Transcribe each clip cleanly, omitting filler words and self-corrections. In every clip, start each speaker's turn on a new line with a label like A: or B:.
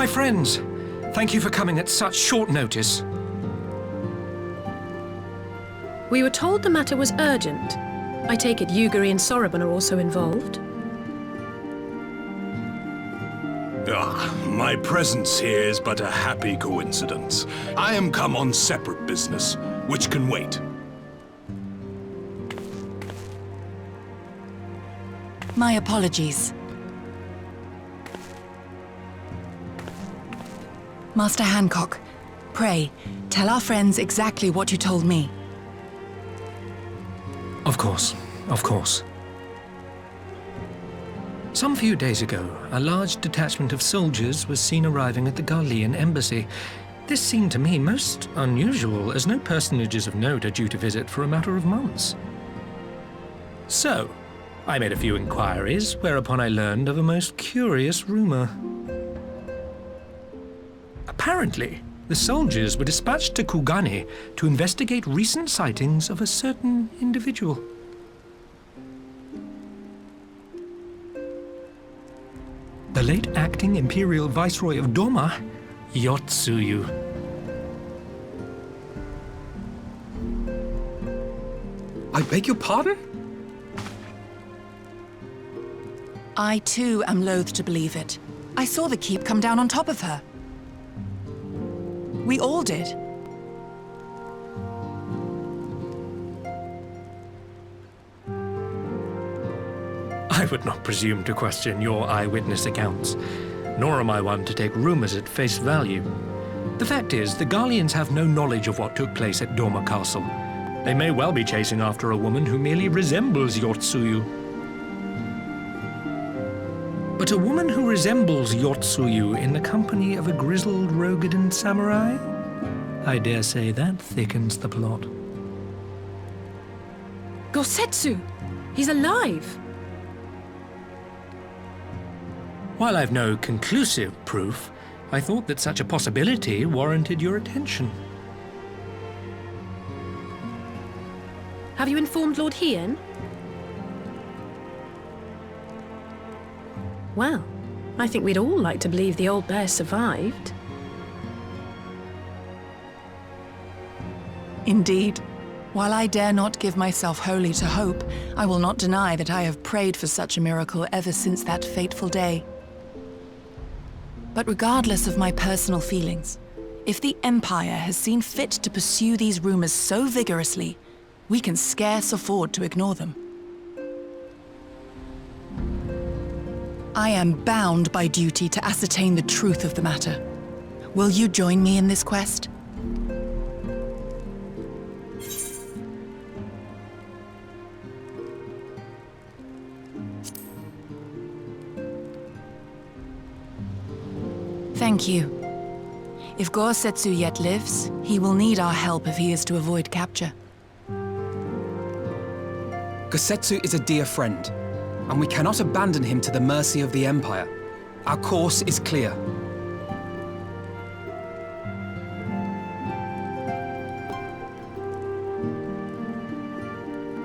A: My friends, thank you for coming at such short notice.
B: We were told the matter was urgent. I take it Yugiri and Soroban are also involved?
C: My presence here is but a happy coincidence. I am come on separate business, which can wait.
D: My apologies. Master Hancock, pray, tell our friends exactly what you told me.
A: Of course, of course. Some few days ago, a large detachment of soldiers was seen arriving at the Garlean embassy. This seemed to me most unusual, as no personages of note are due to visit for a matter of months. So, I made a few inquiries, whereupon I learned of a most curious rumor. Apparently, the soldiers were dispatched to Kugane to investigate recent sightings of a certain individual. The late acting Imperial Viceroy of Doma, Yotsuyu.
E: I beg your pardon?
D: I too am loath to believe it. I saw the keep come down on top of her. We all did.
A: I would not presume to question your eyewitness accounts, nor am I one to take rumors at face value. The fact is, the Garleans have no knowledge of what took place at Doma Castle. They may well be chasing after a woman who merely resembles Yotsuyu. But a woman who resembles Yotsuyu in the company of a grizzled Rogadan samurai? I dare say that thickens the plot.
B: Gosetsu! He's alive!
A: While I've no conclusive proof, I thought that such a possibility warranted your attention.
B: Have you informed Lord Hien? Well, I think we'd all like to believe the old bear survived.
D: Indeed. While I dare not give myself wholly to hope, I will not deny that I have prayed for such a miracle ever since that fateful day. But regardless of my personal feelings, if the Empire has seen fit to pursue these rumors so vigorously, we can scarce afford to ignore them. I am bound by duty to ascertain the truth of the matter. Will you join me in this quest? Thank you. If Gosetsu yet lives, he will need our help if he is to avoid capture.
E: Gosetsu is a dear friend, and we cannot abandon him to the mercy of the Empire. Our course is clear.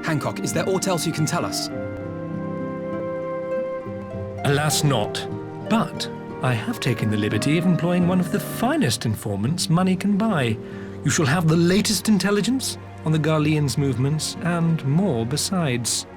E: Hancock, is there aught else you can tell us?
A: Alas not, but I have taken the liberty of employing one of the finest informants money can buy. You shall have the latest intelligence on the Garleans' movements, and more besides.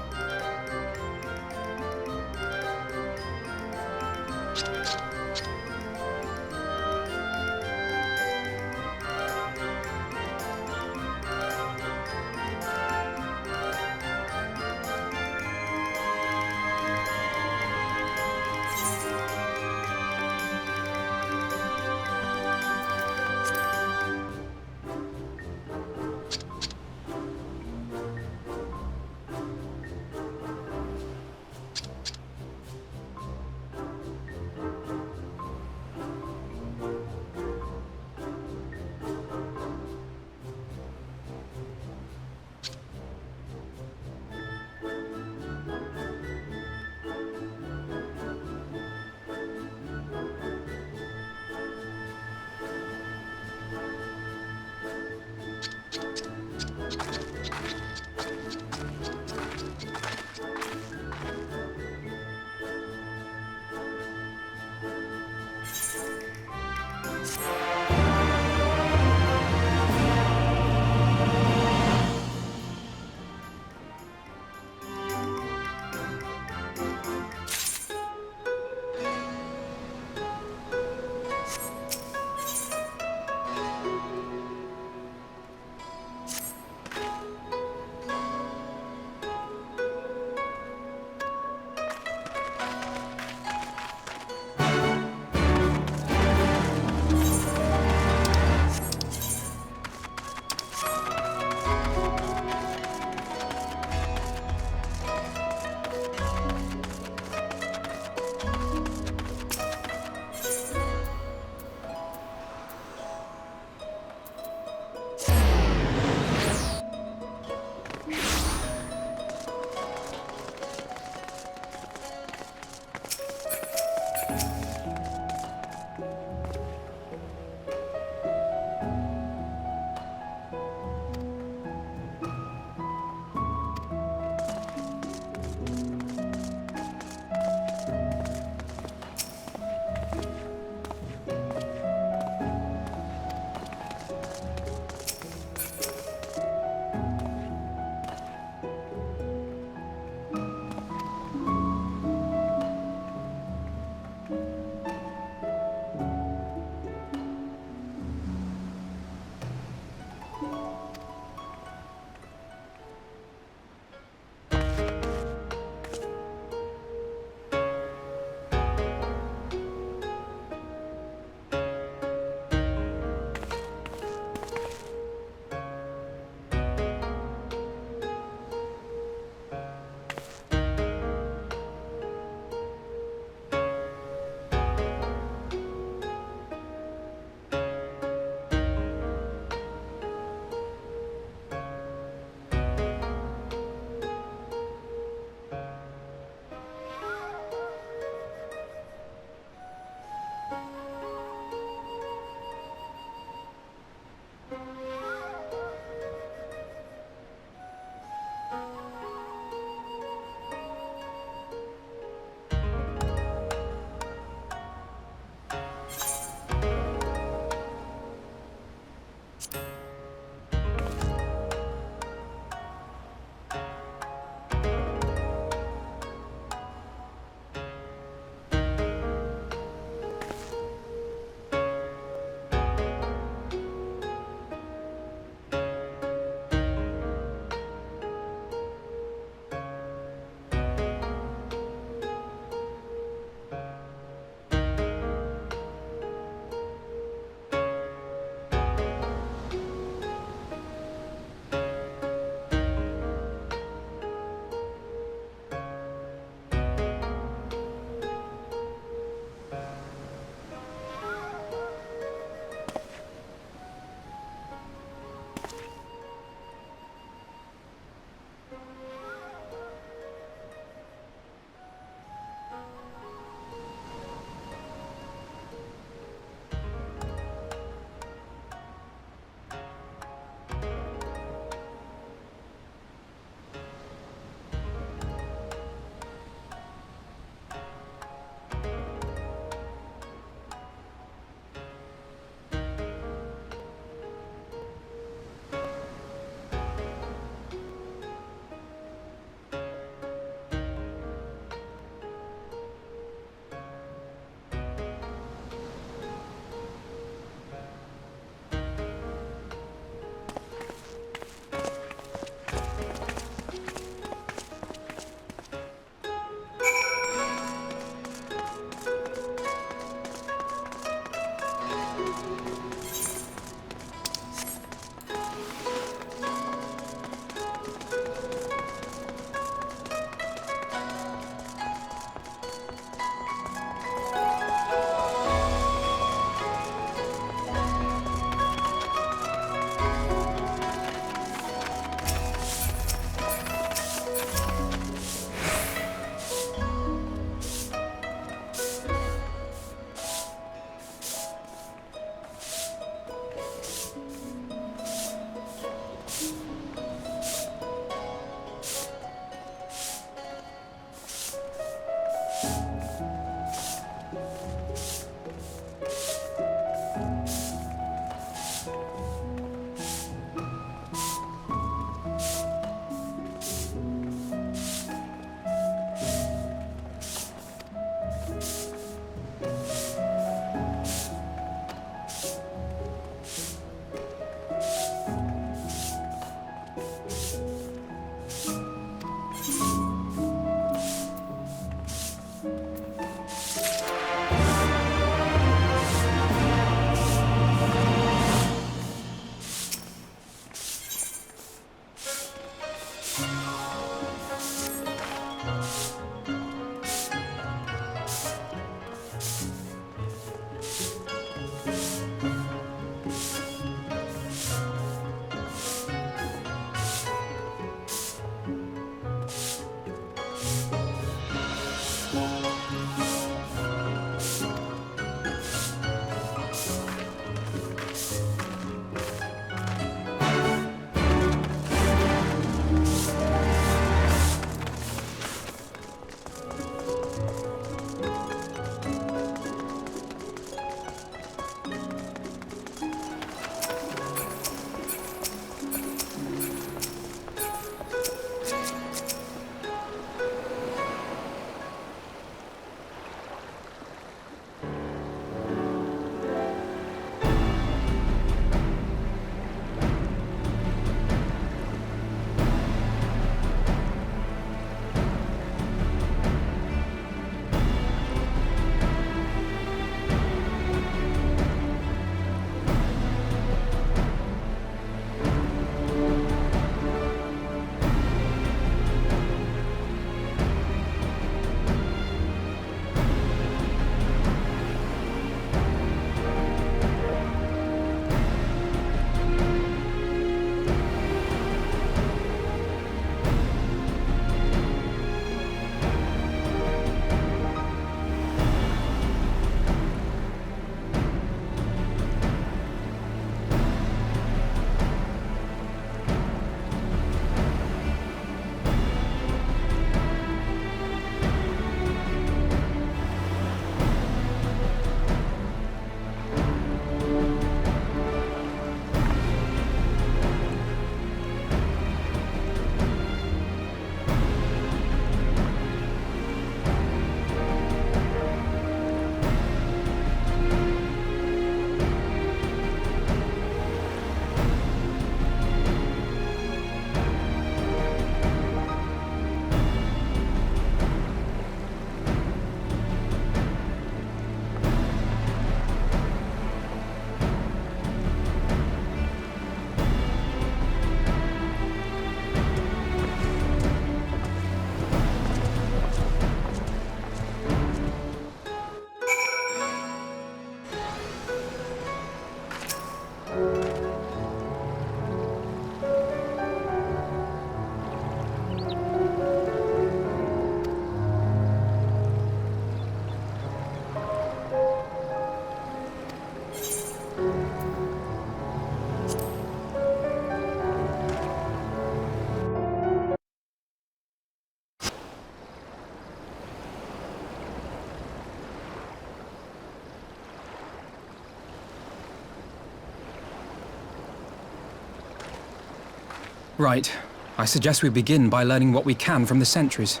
E: Right. I suggest we begin by learning what we can from the sentries.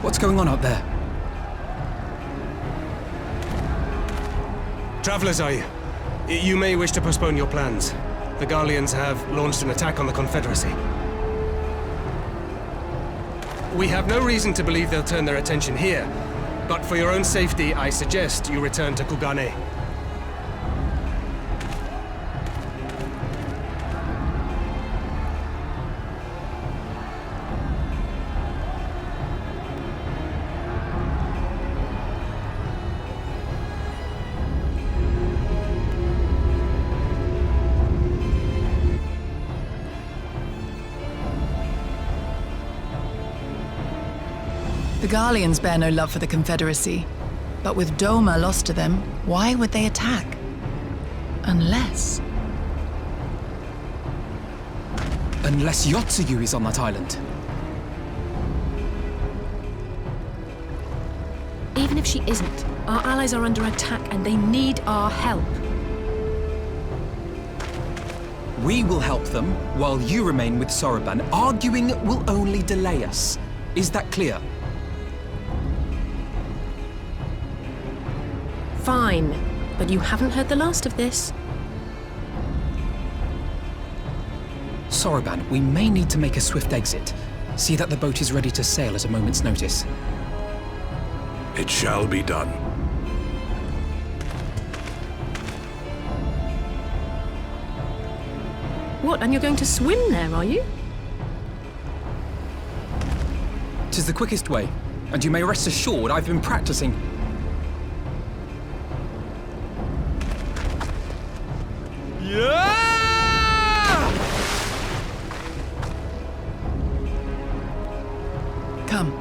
E: What's going on out there?
F: Travelers, are you? You may wish to postpone your plans. The Garleans have launched an attack on the Confederacy. We have no reason to believe they'll turn their attention here, but for your own safety, I suggest you return to Kugane.
D: The Garleans bear no love for the Confederacy, but with Doma lost to them, why would they attack? Unless
E: Yotsuyu is on that island.
B: Even if she isn't, our allies are under attack and they need our help.
E: We will help them, while you remain with Soroban. Arguing will only delay us. Is that clear?
B: Fine, but you haven't heard the last of this.
E: Soroban, we may need to make a swift exit. See that the boat is ready to sail at a moment's notice.
C: It shall be done.
B: What, and you're going to swim there, are you?
E: 'Tis the quickest way, and you may rest assured I've been practicing.
D: come.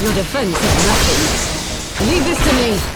G: Your defense is nothing. Leave this to me.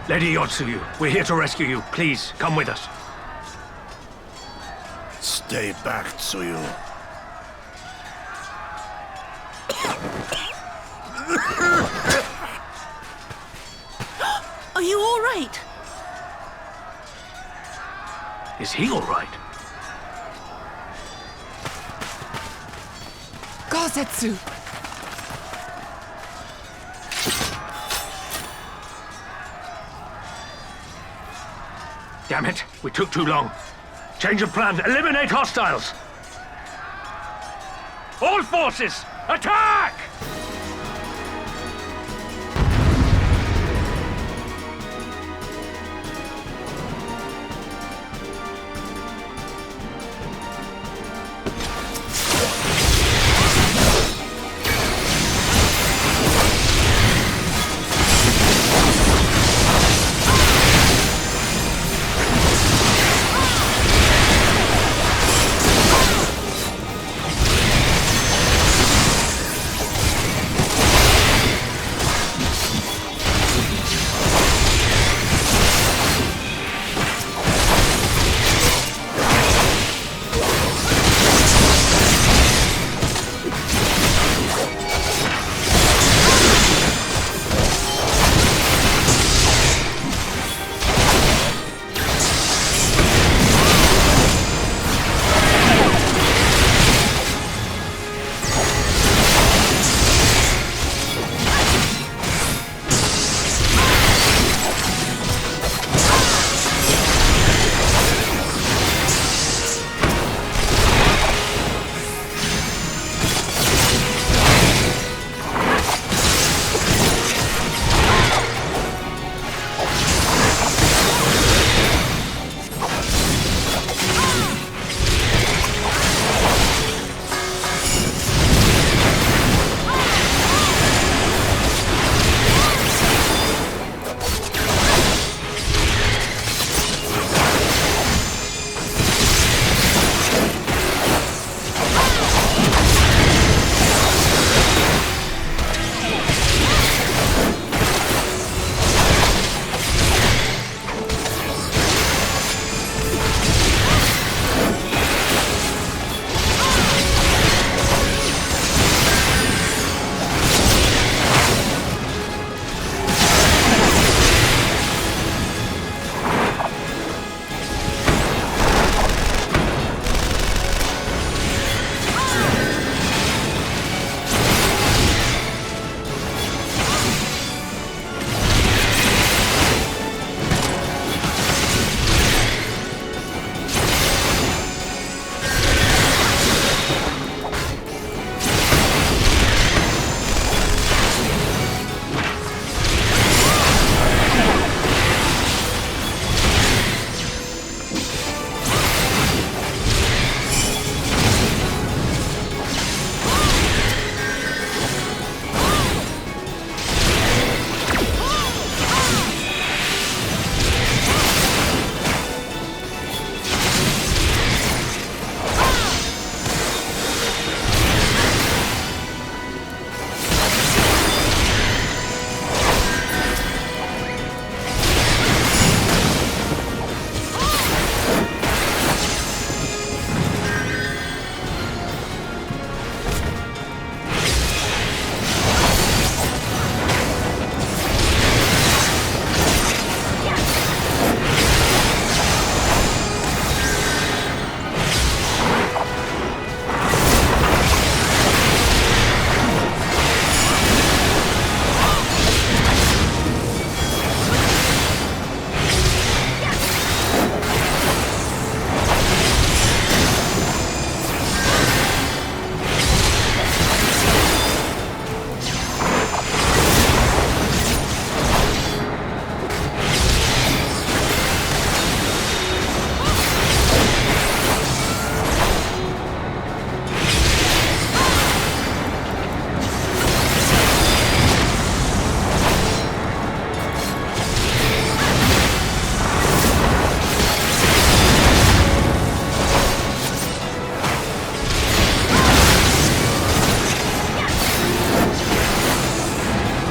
H: Lady Yotsuyu, we're here to rescue you. Please, come with us.
C: Stay back, Tsuyu.
G: Are you all right?
H: Is he all right?
D: Gozetsu!
H: Damn it, we took too long. Change of plan, eliminate hostiles! All forces, attack!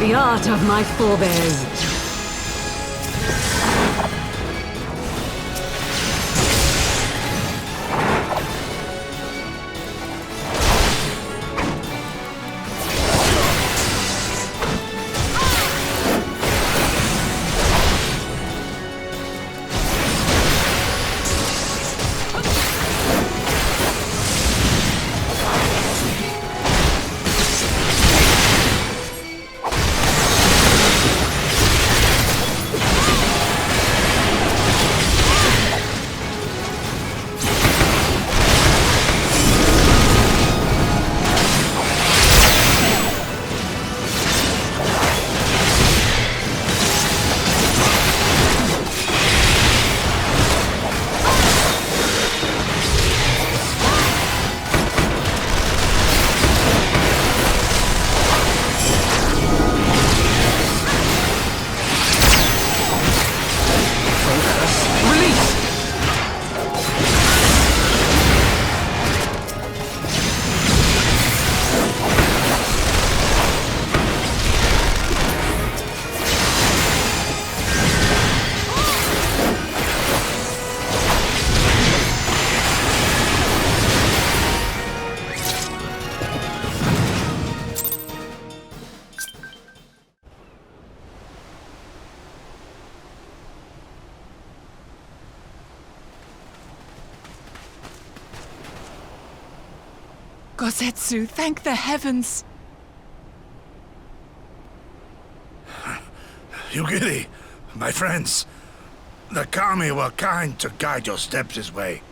G: The art of my forebears.
D: Gosetsu, thank the heavens!
I: Yugiri, my friends, the Kami were kind to guide your steps this way.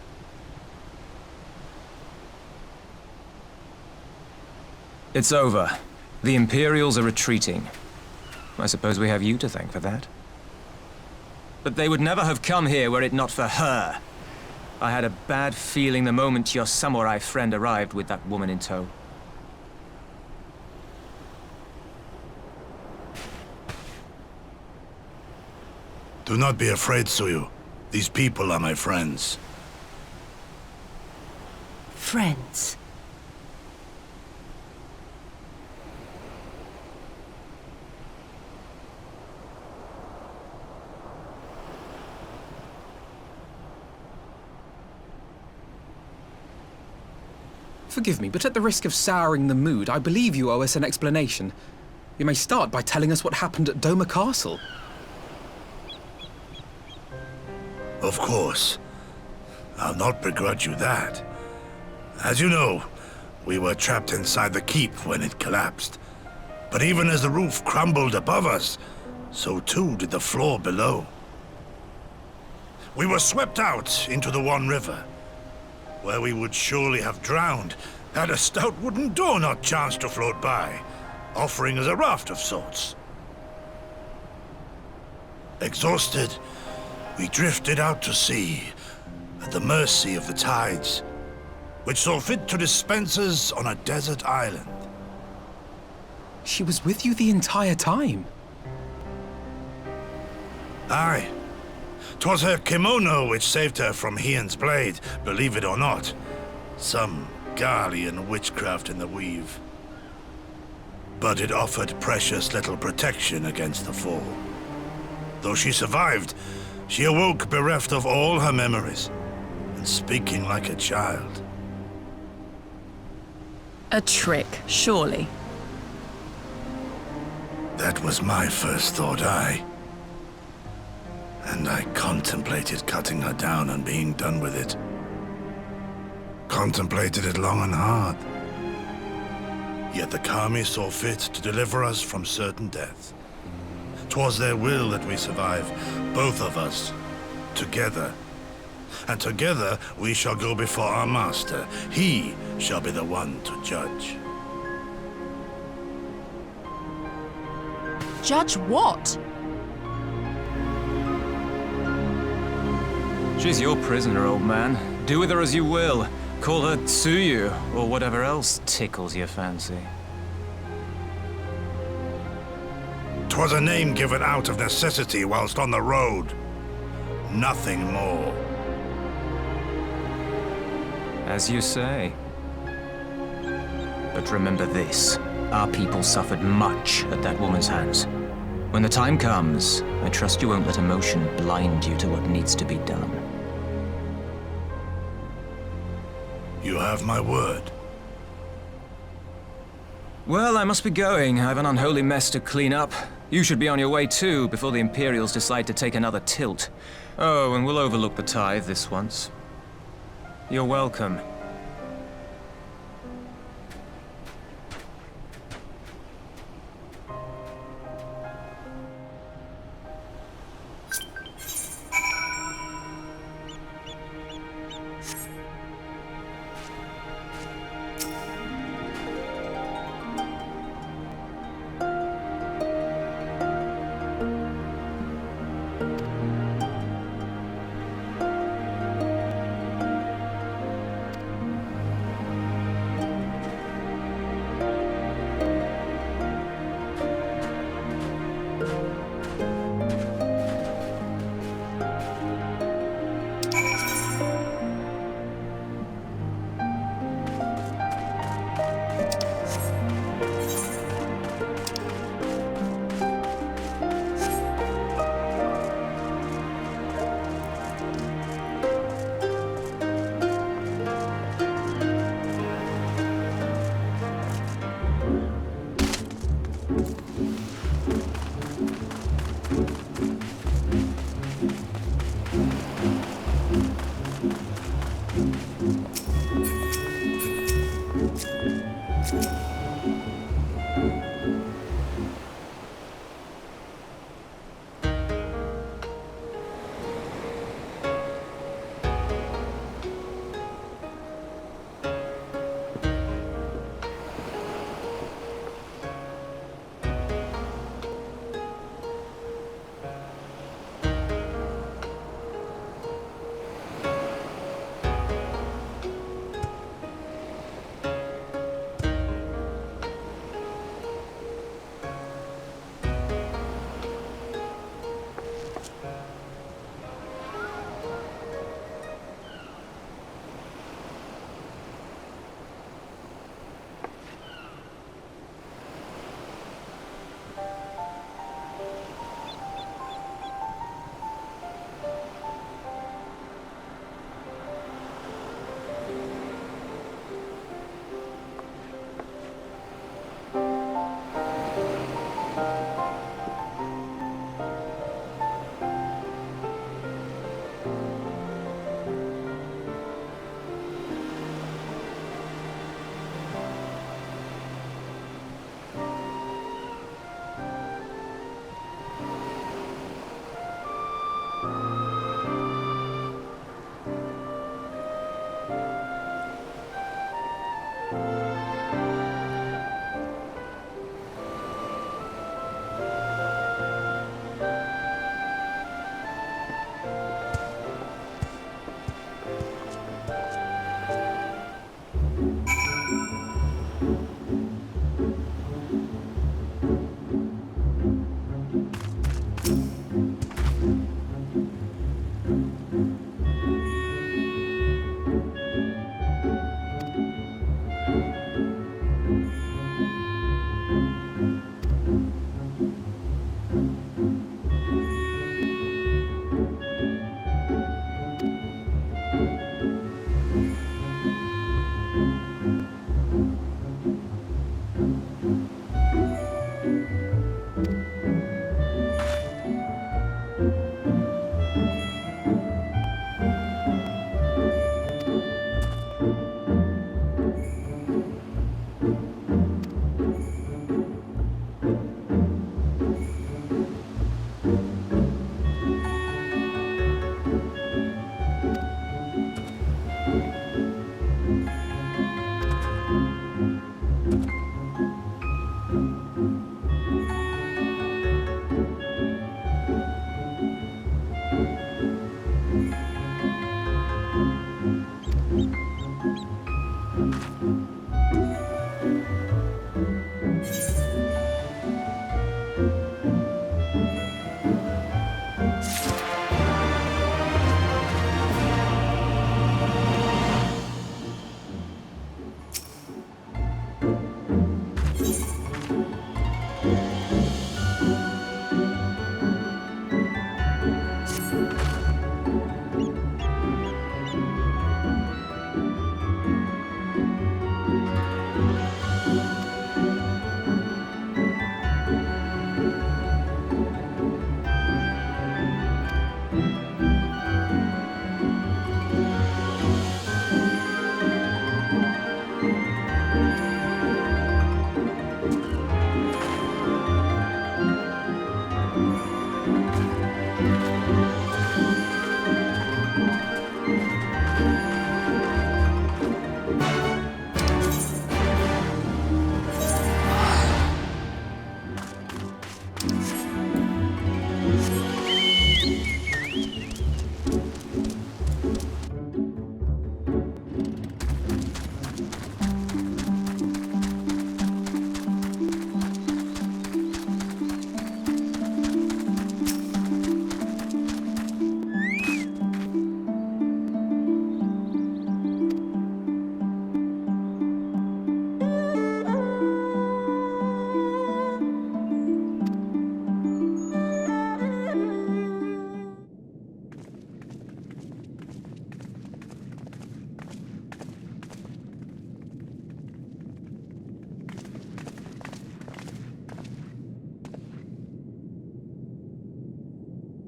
E: It's over. The Imperials are retreating. I suppose we have you to thank for that. But they would never have come here were it not for her. I had a bad feeling the moment your samurai friend arrived with that woman in tow.
I: Do not be afraid, Suyu. These people are my friends.
G: Friends.
E: Forgive me, but at the risk of souring the mood, I believe you owe us an explanation. You may start by telling us what happened at Doma Castle.
I: Of course. I'll not begrudge you that. As you know, we were trapped inside the keep when it collapsed. But even as the roof crumbled above us, so too did the floor below. We were swept out into the One River, where we would surely have drowned had a stout wooden door not chanced to float by, offering us a raft of sorts. Exhausted, we drifted out to sea, at the mercy of the tides, which saw fit to dispense us on a desert island.
E: She was with you the entire time.
I: Aye. 'Twas her kimono which saved her from Hien's blade, believe it or not. Some Garlean witchcraft in the weave. But it offered precious little protection against the fall. Though she survived, she awoke bereft of all her memories, and speaking like a child.
D: A trick, surely.
I: That was my first thought, aye. And I contemplated cutting her down and being done with it. Contemplated it long and hard. Yet the Kami saw fit to deliver us from certain death. 'Twas their will that we survive, both of us, together. And together we shall go before our master. He shall be the one to judge.
D: Judge what?
E: She's your prisoner, old man. Do with her as you will. Call her Tsuyu, or whatever else tickles your fancy.
I: 'Twas a name given out of necessity whilst on the road. Nothing more.
E: As you say. But remember this. Our people suffered much at that woman's hands. When the time comes, I trust you won't let emotion blind you to what needs to be done.
I: You have my word.
E: Well, I must be going. I have an unholy mess to clean up. You should be on your way too, before the Imperials decide to take another tilt. Oh, and we'll overlook the tithe this once. You're welcome.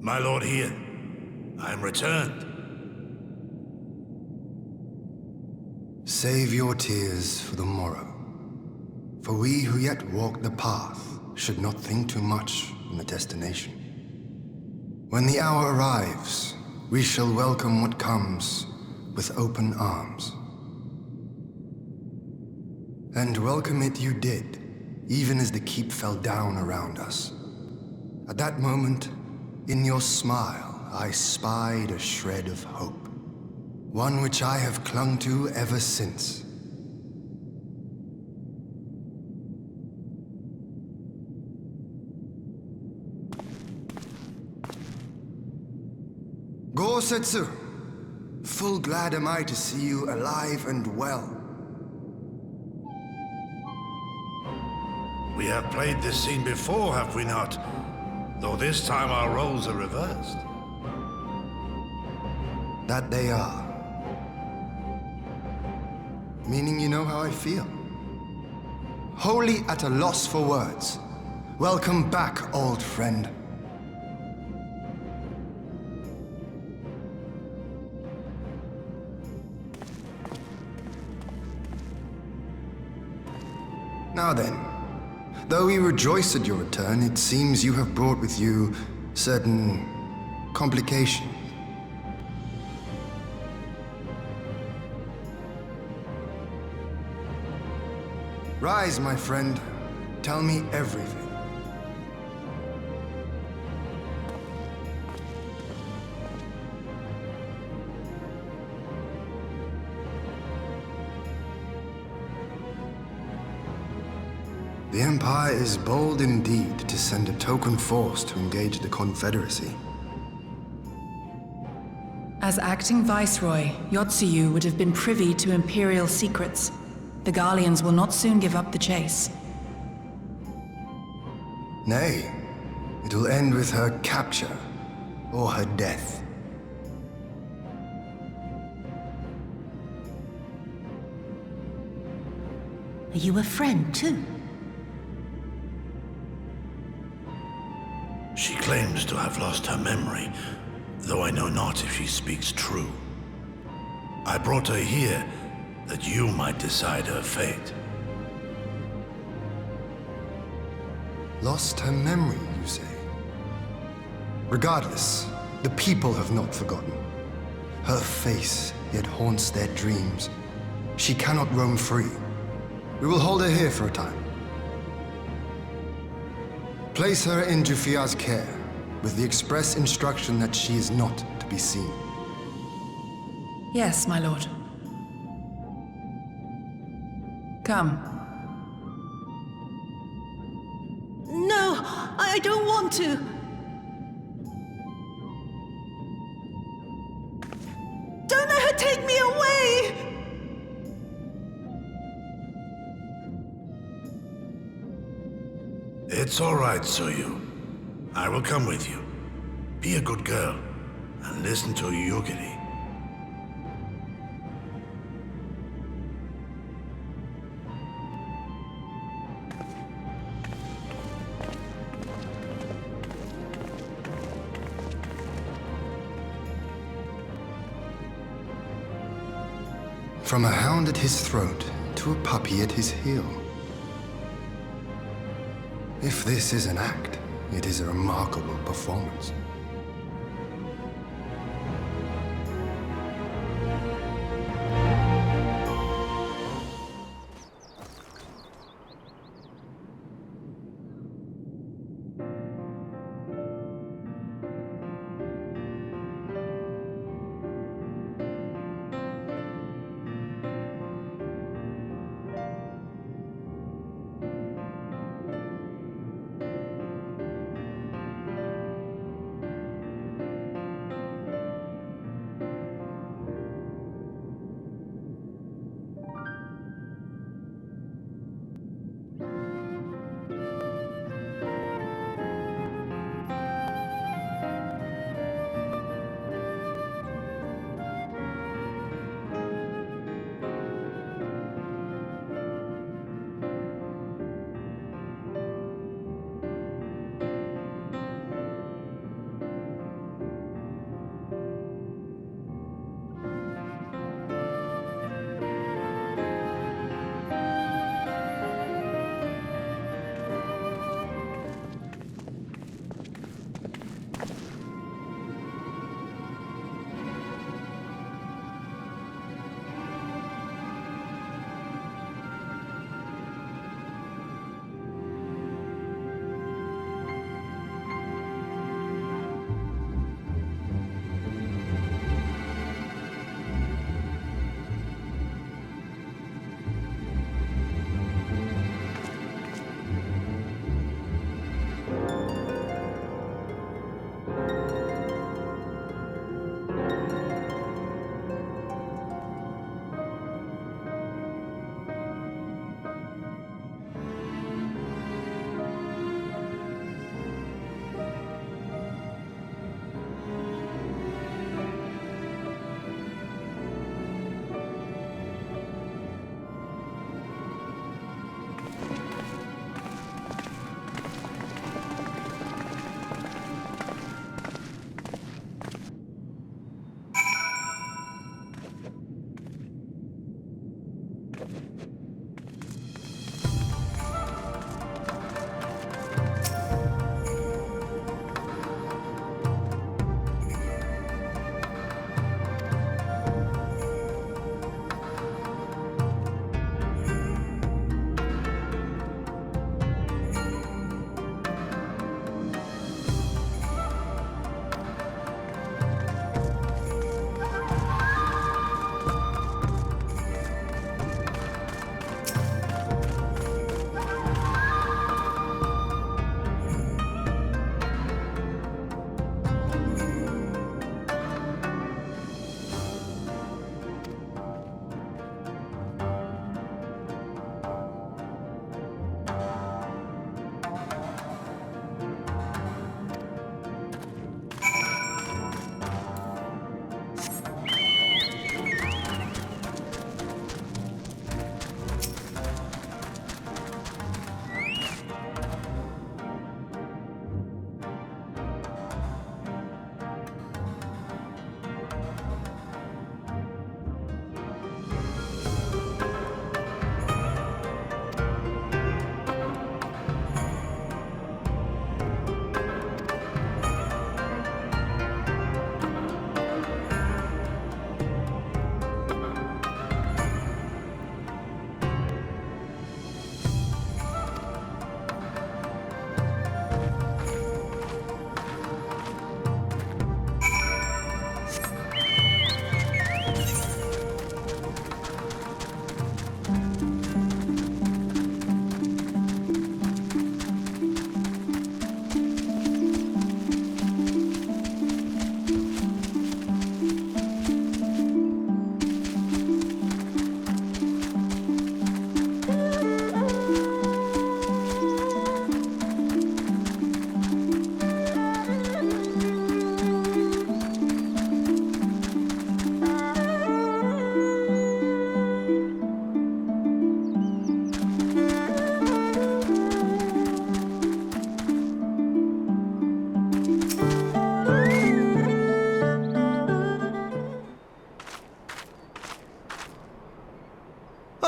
I: My lord here, I am returned.
J: Save your tears for the morrow. For we who yet walk the path should not think too much on the destination. When the hour arrives, we shall welcome what comes with open arms. And welcome it you did, even as the keep fell down around us. At that moment, in your smile, I spied a shred of hope. One which I have clung to ever since. Gosetsu, full glad am I to see you alive and well.
I: We have played this scene before, have we not? Though this time our roles are reversed.
J: That they are. Meaning you know how I feel. Wholly at a loss for words. Welcome back, old friend. Now then, though we rejoice at your return, it seems you have brought with you certain complications. Rise, my friend. Tell me everything. The Empire is bold indeed to send a token force to engage the Confederacy.
D: As acting Viceroy, Yotsuyu would have been privy to Imperial secrets. The Garleans will not soon give up the chase.
J: Nay, it will end with her capture, or her death.
G: Are you a friend, too?
I: She claims to have lost her memory, though I know not if she speaks true. I brought her here that you might decide her fate.
J: Lost her memory, you say? Regardless, the people have not forgotten. Her face yet haunts their dreams. She cannot roam free. We will hold her here for a time. Place her in Jufia's care, with the express instruction that she is not to be seen.
D: Yes, my lord. Come.
G: No, I don't want to. Don't let her take me away!
I: It's all right, Soyu. I will come with you. Be a good girl, and listen to Yugiri.
J: From a hound at his throat to a puppy at his heel. If this is an act, it is a remarkable performance.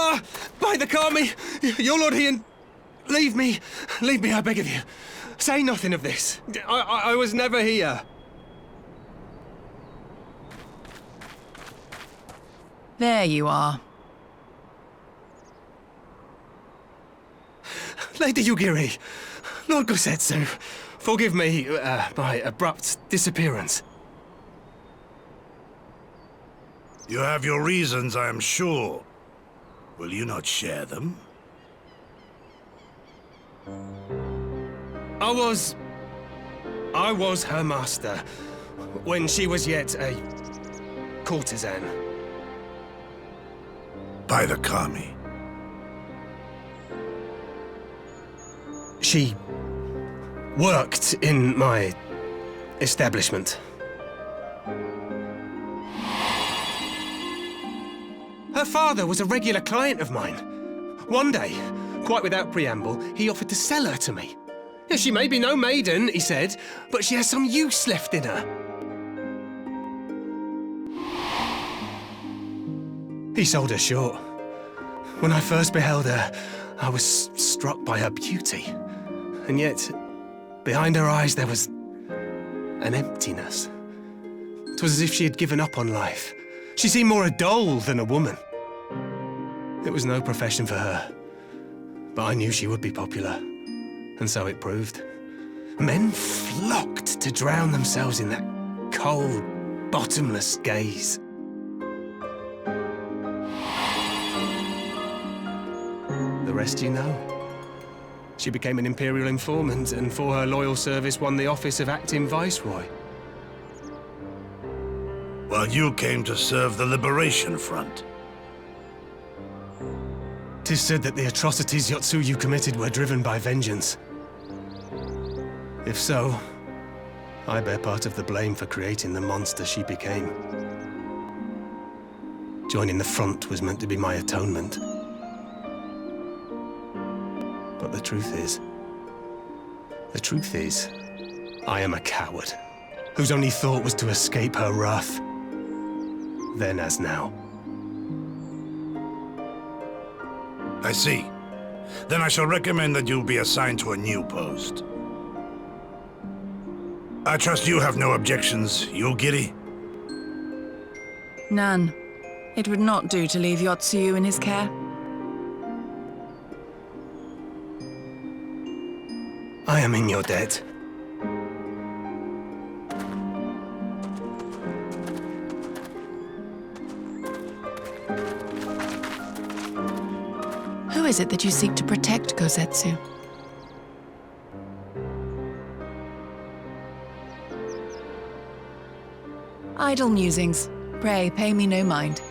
F: Ah! By the Kami! Your Lord Ian! Leave me, I beg of you. Say nothing of this. I was never here.
D: There you are.
F: Lady Yugiri, Lord Gosetsu, forgive me my abrupt disappearance.
I: You have your reasons, I am sure. Will you not share them?
F: I was her master when she was yet a courtesan.
I: By the Kami.
F: She worked in my establishment. Her father was a regular client of mine. One day, quite without preamble, he offered to sell her to me. Yeah, she may be no maiden, he said, but she has some use left in her. He sold her short. When I first beheld her, I was struck by her beauty. And yet, behind her eyes there was an emptiness. It was as if she had given up on life. She seemed more a doll than a woman. It was no profession for her, but I knew she would be popular, and so it proved. Men flocked to drown themselves in that cold, bottomless gaze. The rest you know. She became an Imperial informant, and for her loyal service won the office of acting Viceroy.
I: While you came to serve the Liberation Front.
F: 'Tis said that the atrocities Yotsuyu committed were driven by vengeance. If so, I bear part of the blame for creating the monster she became. Joining the front was meant to be my atonement. But the truth is, I am a coward, whose only thought was to escape her wrath, then as now.
I: I see. Then I shall recommend that you be assigned to a new post. I trust you have no objections, Yugiri?
D: None. It would not do to leave Yotsuyu in his care.
F: I am in your debt.
D: Who is it that you seek to protect, Gosetsu? Idle musings. Pray, pay me no mind.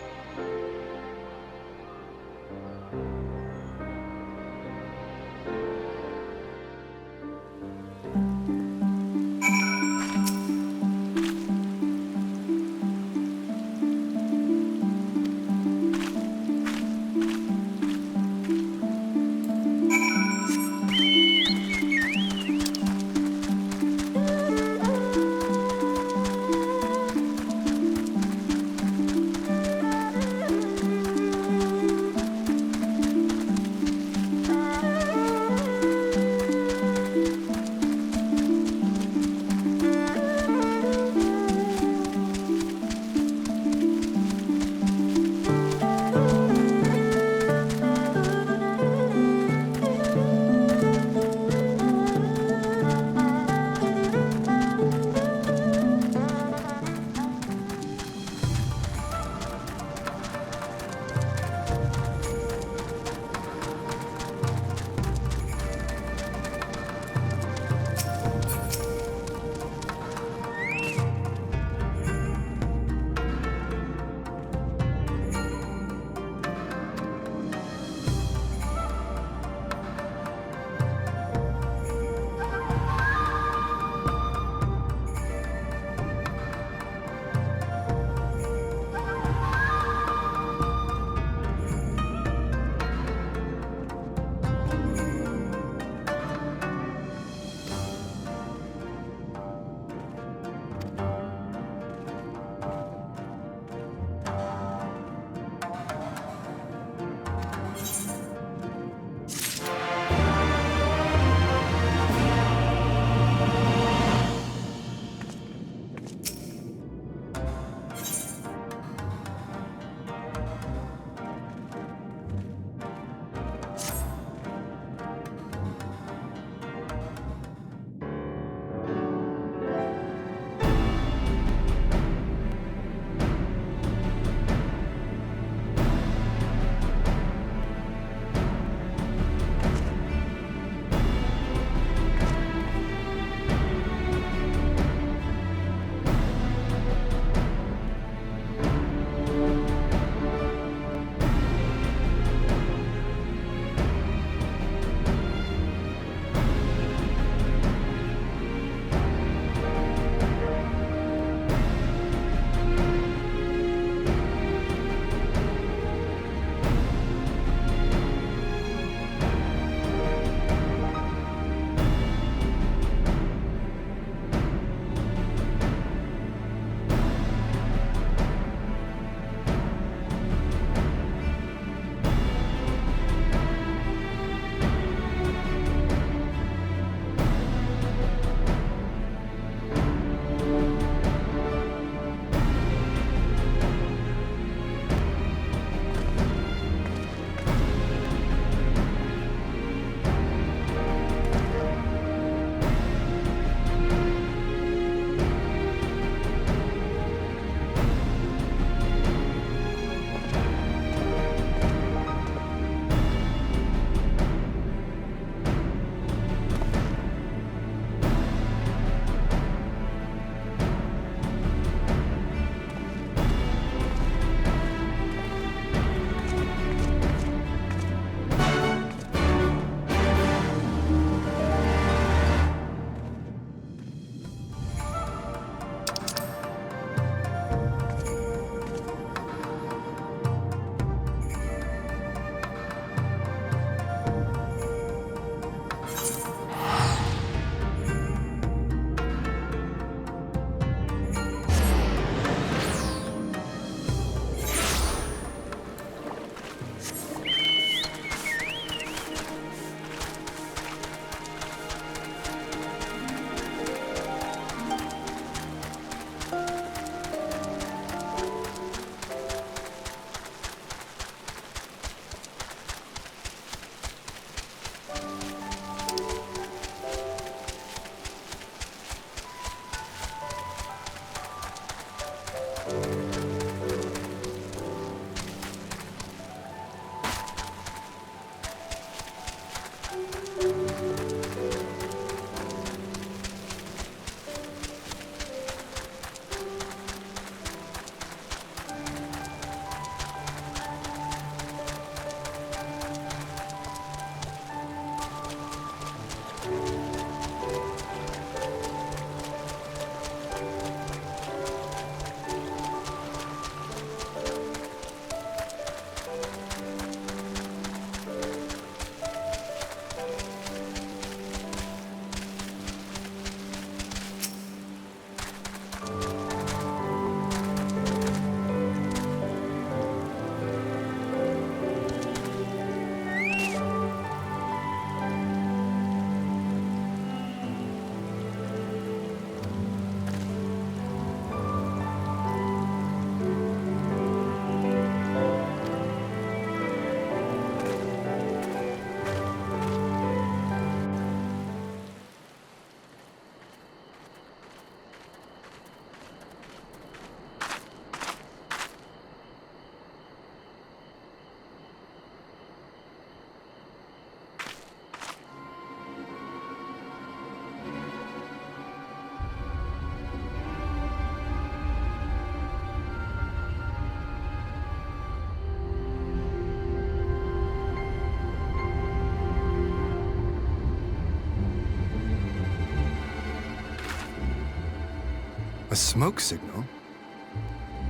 J: A smoke signal?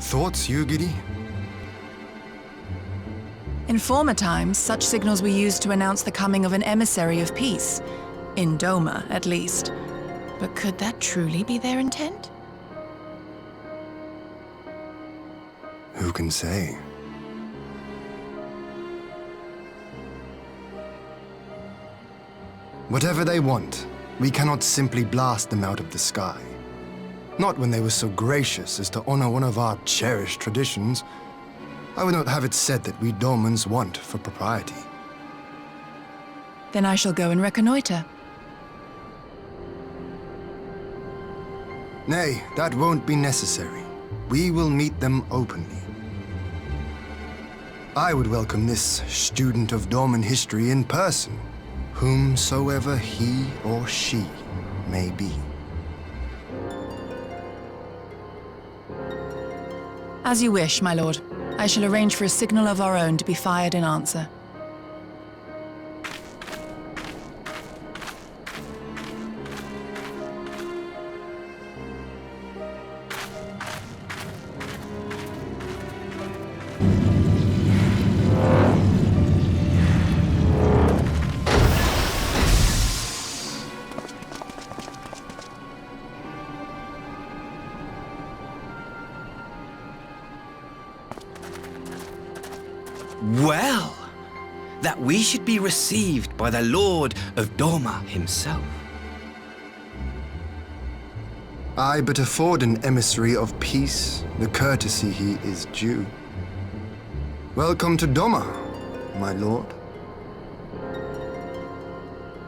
J: Thoughts, Yugiri?
D: In former times, such signals were used to announce the coming of an emissary of peace. In Doma, at least. But could that truly be their intent?
J: Who can say? Whatever they want, we cannot simply blast them out of the sky. Not when they were so gracious as to honor one of our cherished traditions. I would not have it said that we Domans want for propriety.
D: Then I shall go and reconnoiter.
J: Nay, that won't be necessary. We will meet them openly. I would welcome this student of Doman history in person, whomsoever he or she may be.
D: As you wish, my lord. I shall arrange for a signal of our own to be fired in answer.
K: Well, that we should be received by the Lord of Doma himself.
J: I but afford an emissary of peace the courtesy he is due. Welcome to Doma, my lord.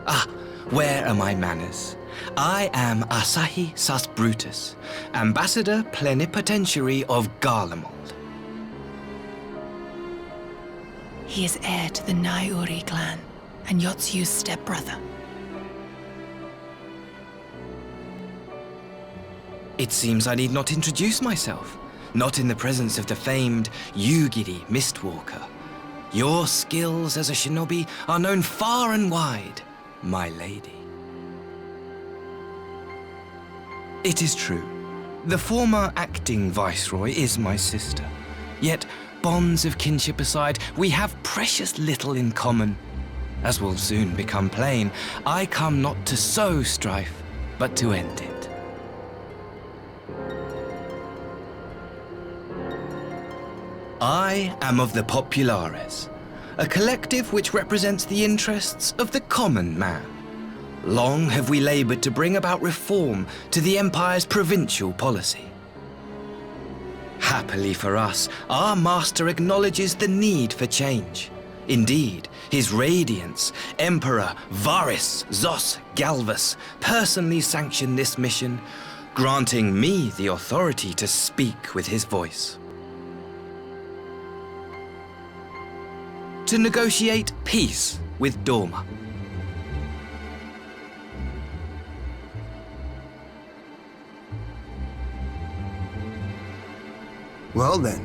K: Ah, where are my manners? I am Asahi Sus Brutus, Ambassador Plenipotentiary of Garlemald.
D: He is heir to the Naiuri clan, and Yotsu's stepbrother.
K: It seems I need not introduce myself, not in the presence of the famed Yugiri Mistwalker. Your skills as a shinobi are known far and wide, my lady. It is true, the former acting viceroy is my sister, yet bonds of kinship aside, we have precious little in common. As will soon become plain, I come not to sow strife, but to end it. I am of the Populares, a collective which represents the interests of the common man. Long have we labored to bring about reform to the Empire's provincial policy. Happily for us, our master acknowledges the need for change. Indeed, His Radiance, Emperor Varys Zos Galvus, personally sanctioned this mission, granting me the authority to speak with his voice. To negotiate peace with Doma.
J: Well then,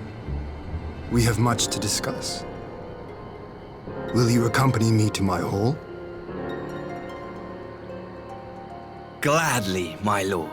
J: we have much to discuss. Will you accompany me to my hall?
K: Gladly, my lord.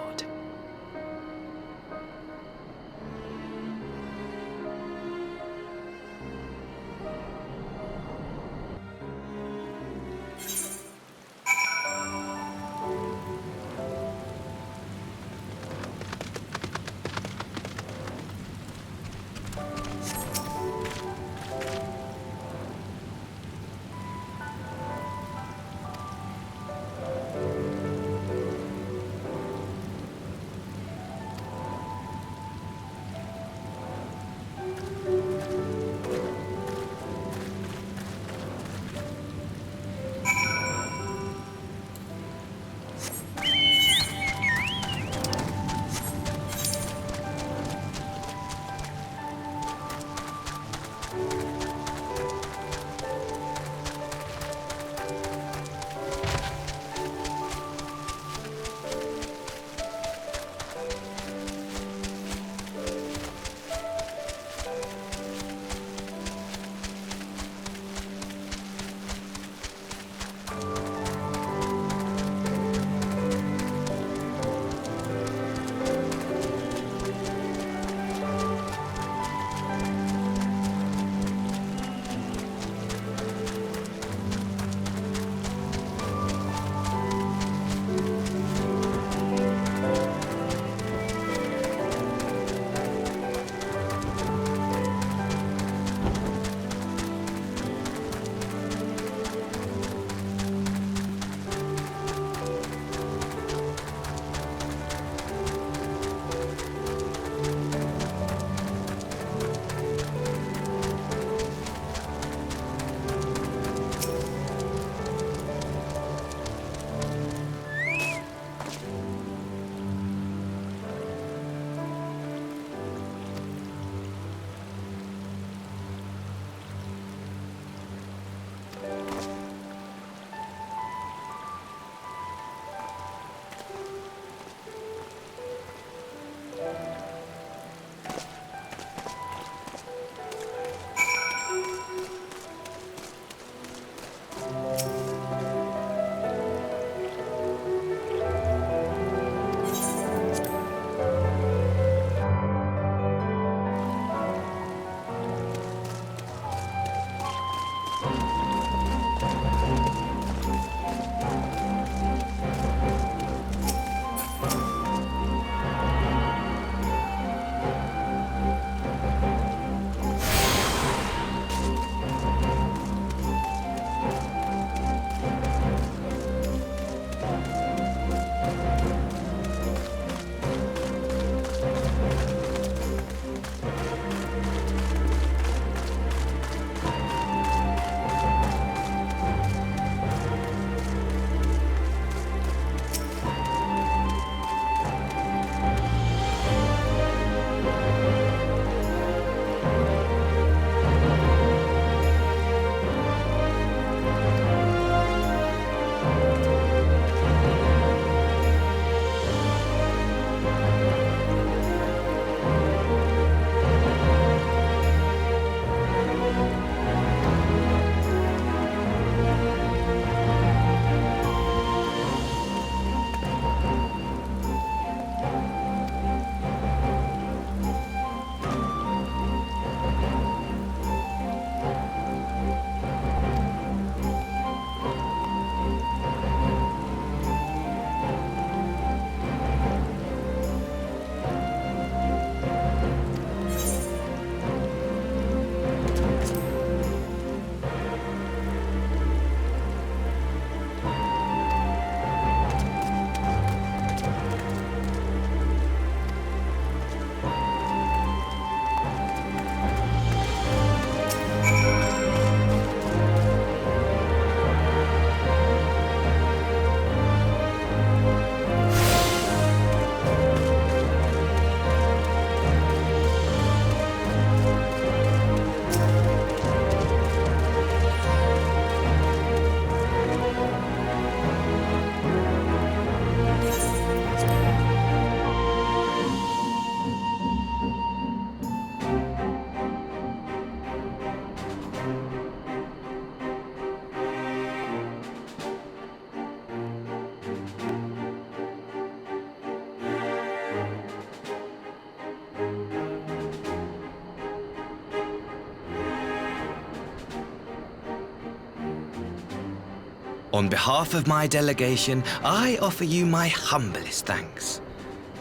K: On behalf of my delegation, I offer you my humblest thanks.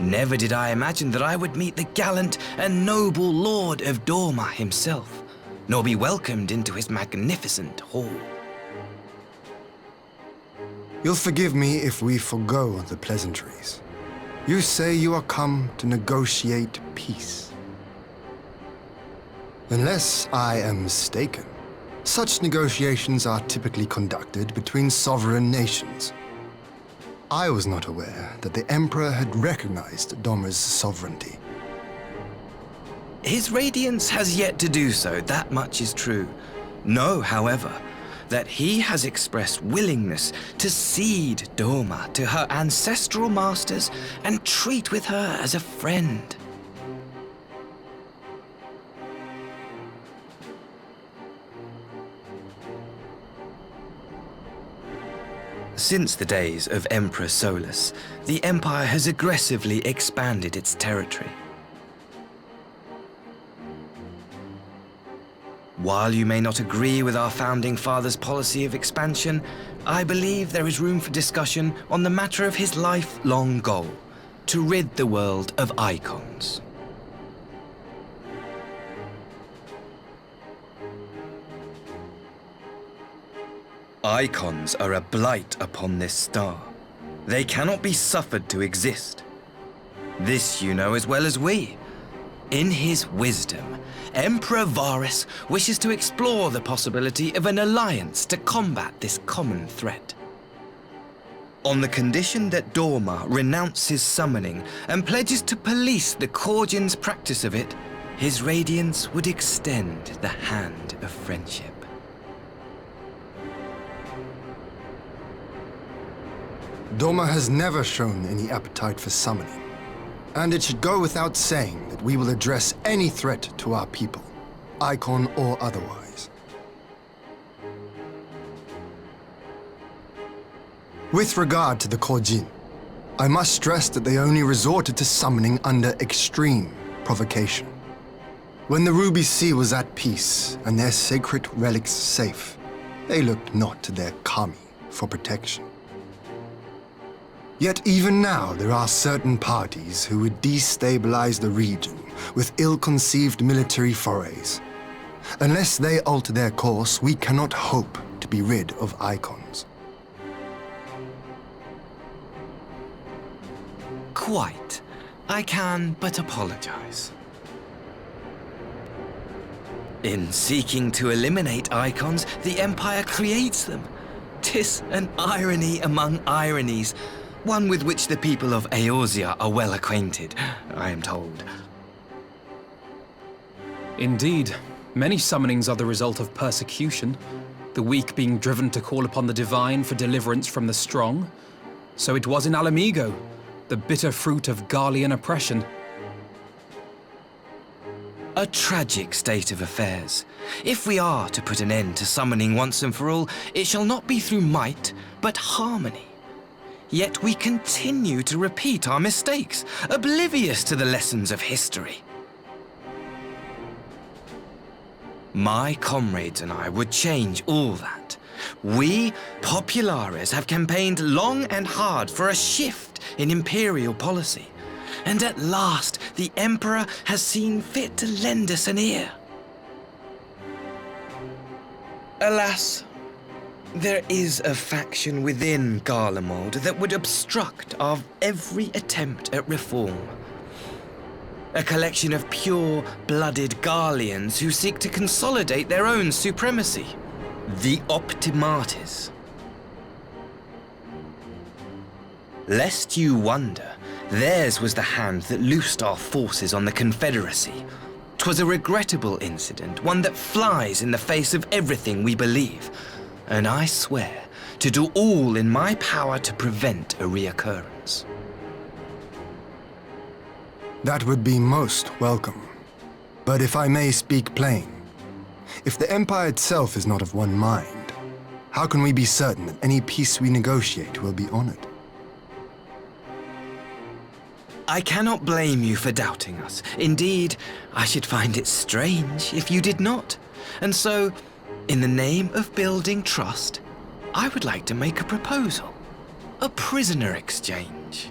K: Never did I imagine that I would meet the gallant and noble Lord of Dorma himself, nor be welcomed into his magnificent hall.
J: You'll forgive me if we forgo the pleasantries. You say you are come to negotiate peace. Unless I am mistaken, such negotiations are typically conducted between sovereign nations. I was not aware that the Emperor had recognized Dorma's sovereignty.
K: His Radiance has yet to do so, that much is true. Know, however, that he has expressed willingness to cede Dorma to her ancestral masters and treat with her as a friend. Since the days of Emperor Solus, the Empire has aggressively expanded its territory. While you may not agree with our founding father's policy of expansion, I believe there is room for discussion on the matter of his lifelong goal, to rid the world of icons. Icons are a blight upon this star. They cannot be suffered to exist. This you know as well as we. In his wisdom, Emperor Varus wishes to explore the possibility of an alliance to combat this common threat. On the condition that Dorma renounces summoning and pledges to police the Korjan's practice of it, his Radiance would extend the hand of friendship.
J: Dorma has never shown any appetite for summoning, and it should go without saying that we will address any threat to our people, icon or otherwise. With regard to the Korjin, I must stress that they only resorted to summoning under extreme provocation. When the Ruby Sea was at peace and their sacred relics safe, they looked not to their kami for protection. Yet even now, there are certain parties who would destabilize the region with ill-conceived military forays. Unless they alter their course, we cannot hope to be rid of icons.
K: Quite. I can but apologize. In seeking to eliminate icons, the Empire creates them. 'Tis an irony among ironies, one with which the people of Eorzea are well acquainted, I am told.
L: Indeed, many summonings are the result of persecution, the weak being driven to call upon the divine for deliverance from the strong. So it was in Alamigo, the bitter fruit of Garlean oppression.
K: A tragic state of affairs. If we are to put an end to summoning once and for all, it shall not be through might, but harmony. Yet we continue to repeat our mistakes, oblivious to the lessons of history. My comrades and I would change all that. We, Populares, have campaigned long and hard for a shift in imperial policy. And at last, the Emperor has seen fit to lend us an ear. Alas, there is a faction within Garlemald that would obstruct our every attempt at reform. A collection of pure-blooded Garleans who seek to consolidate their own supremacy. The Optimates. Lest you wonder, theirs was the hand that loosed our forces on the Confederacy. 'Twas a regrettable incident, one that flies in the face of everything we believe. And I swear to do all in my power to prevent a reoccurrence.
J: That would be most welcome. But if I may speak plain, if the Empire itself is not of one mind, how can we be certain that any peace we negotiate will be honored?
K: I cannot blame you for doubting us. Indeed, I should find it strange if you did not. And so, in the name of building trust, I would like to make a proposal. A prisoner exchange.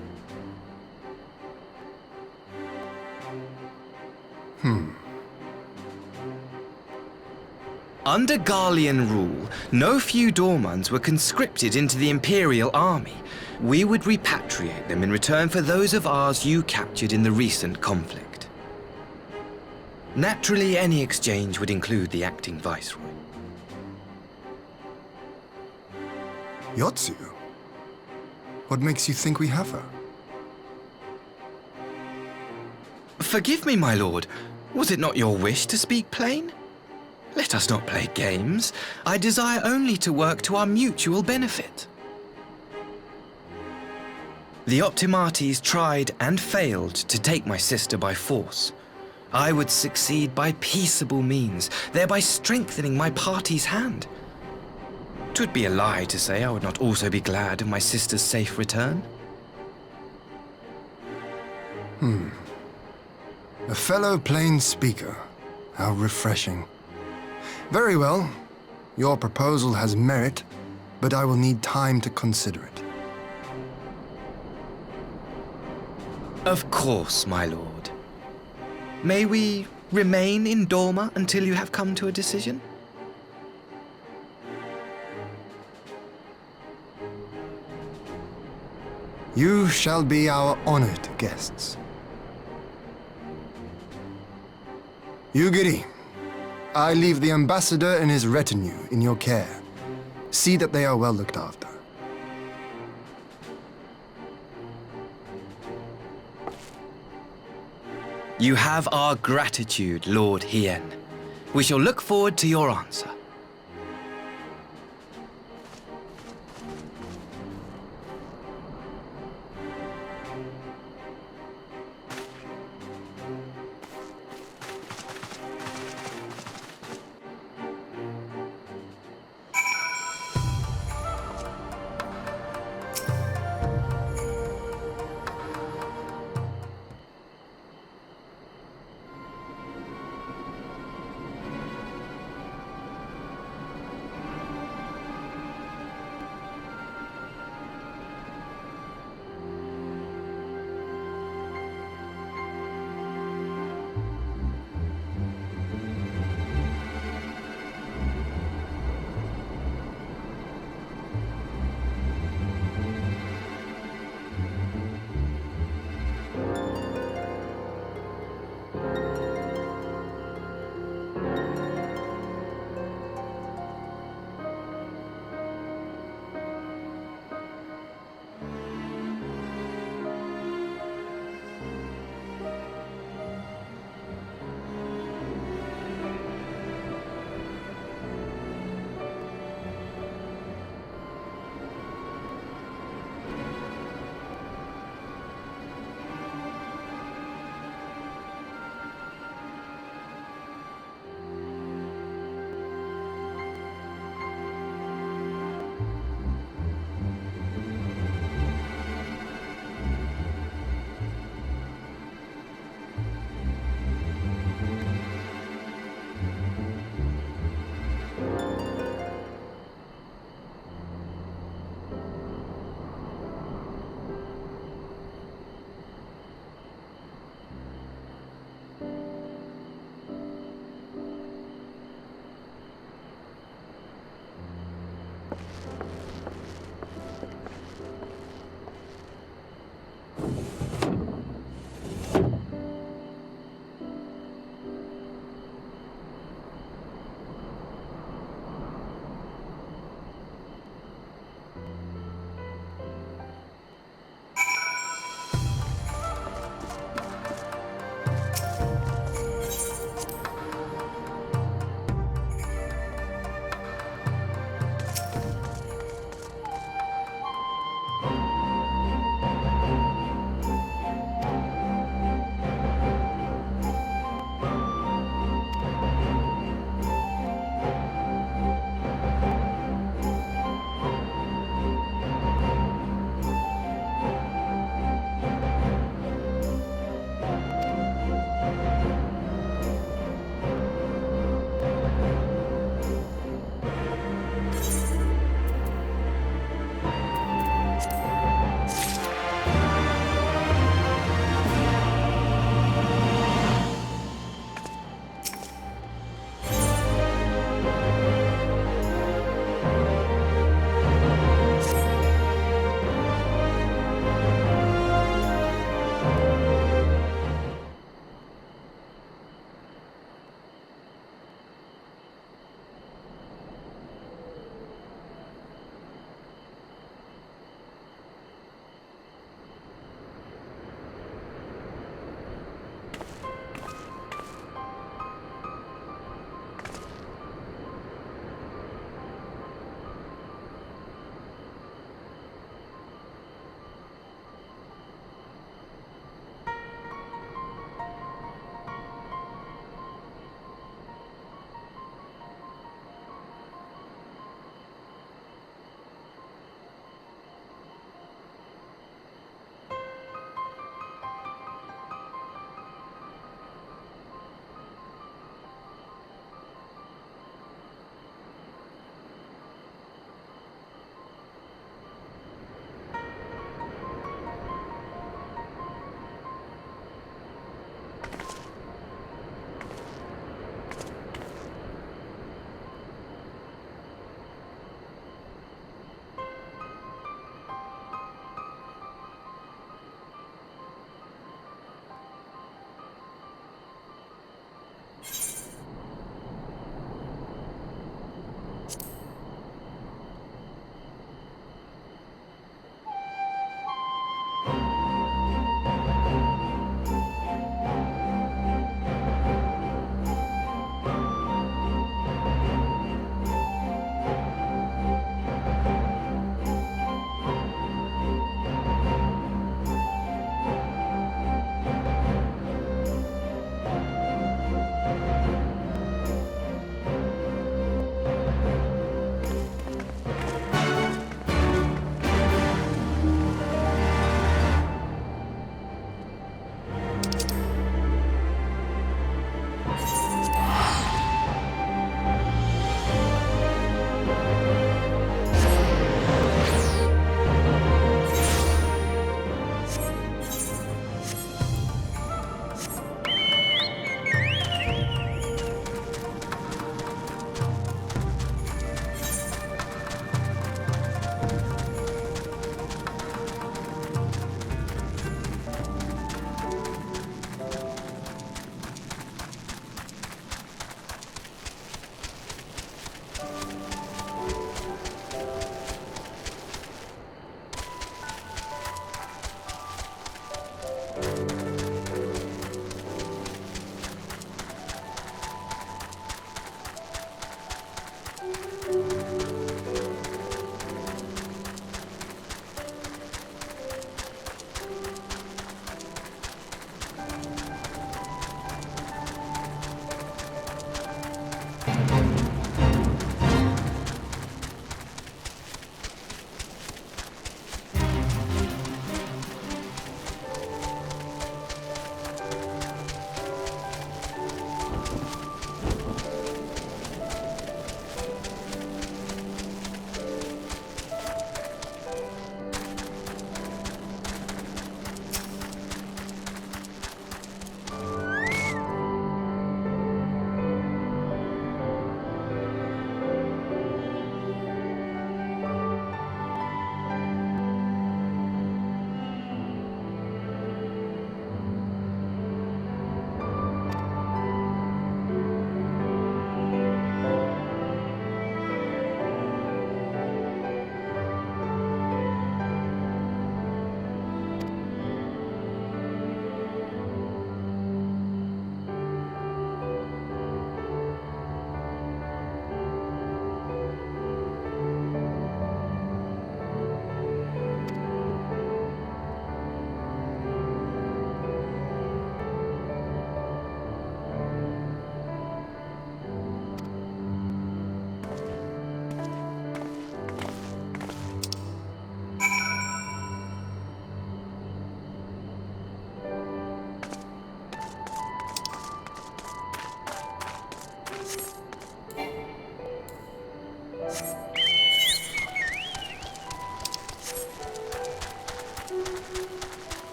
K: Under Garlean rule, no few Dormans were conscripted into the Imperial army. We would repatriate them in return for those of ours you captured in the recent conflict. Naturally, any exchange would include the acting Viceroy.
J: Yotsu? What makes you think we have her?
K: Forgive me, my lord. Was it not your wish to speak plain? Let us not play games. I desire only to work to our mutual benefit. The Optimates tried and failed to take my sister by force. I would succeed by peaceable means, thereby strengthening my party's hand. 'Twould be a lie to say I would not also be glad of my sister's safe return.
J: A fellow plain speaker. How refreshing. Very well. Your proposal has merit, but I will need time to consider it.
K: Of course, my lord. May we remain in Dorma until you have come to a decision?
J: You shall be our honored guests. Yugiri, I leave the ambassador and his retinue in your care. See that they are well looked after.
K: You have our gratitude, Lord Hien. We shall look forward to your answer.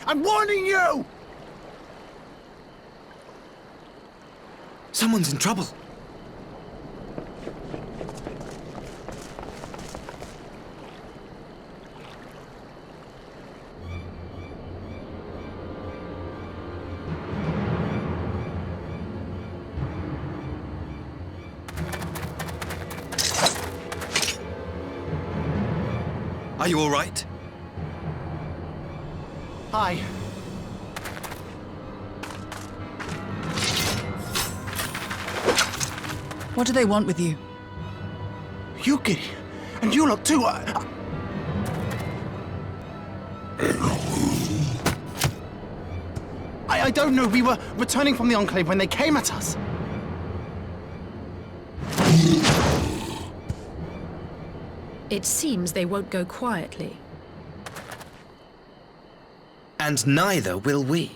F: I'm warning you!
K: Someone's in trouble. Are you all right?
F: Hi.
D: What do they want with you?
F: Yuki, and you lot too. I don't know. We were returning from the Enclave when they came at us.
B: It seems they won't go quietly.
K: And neither will we.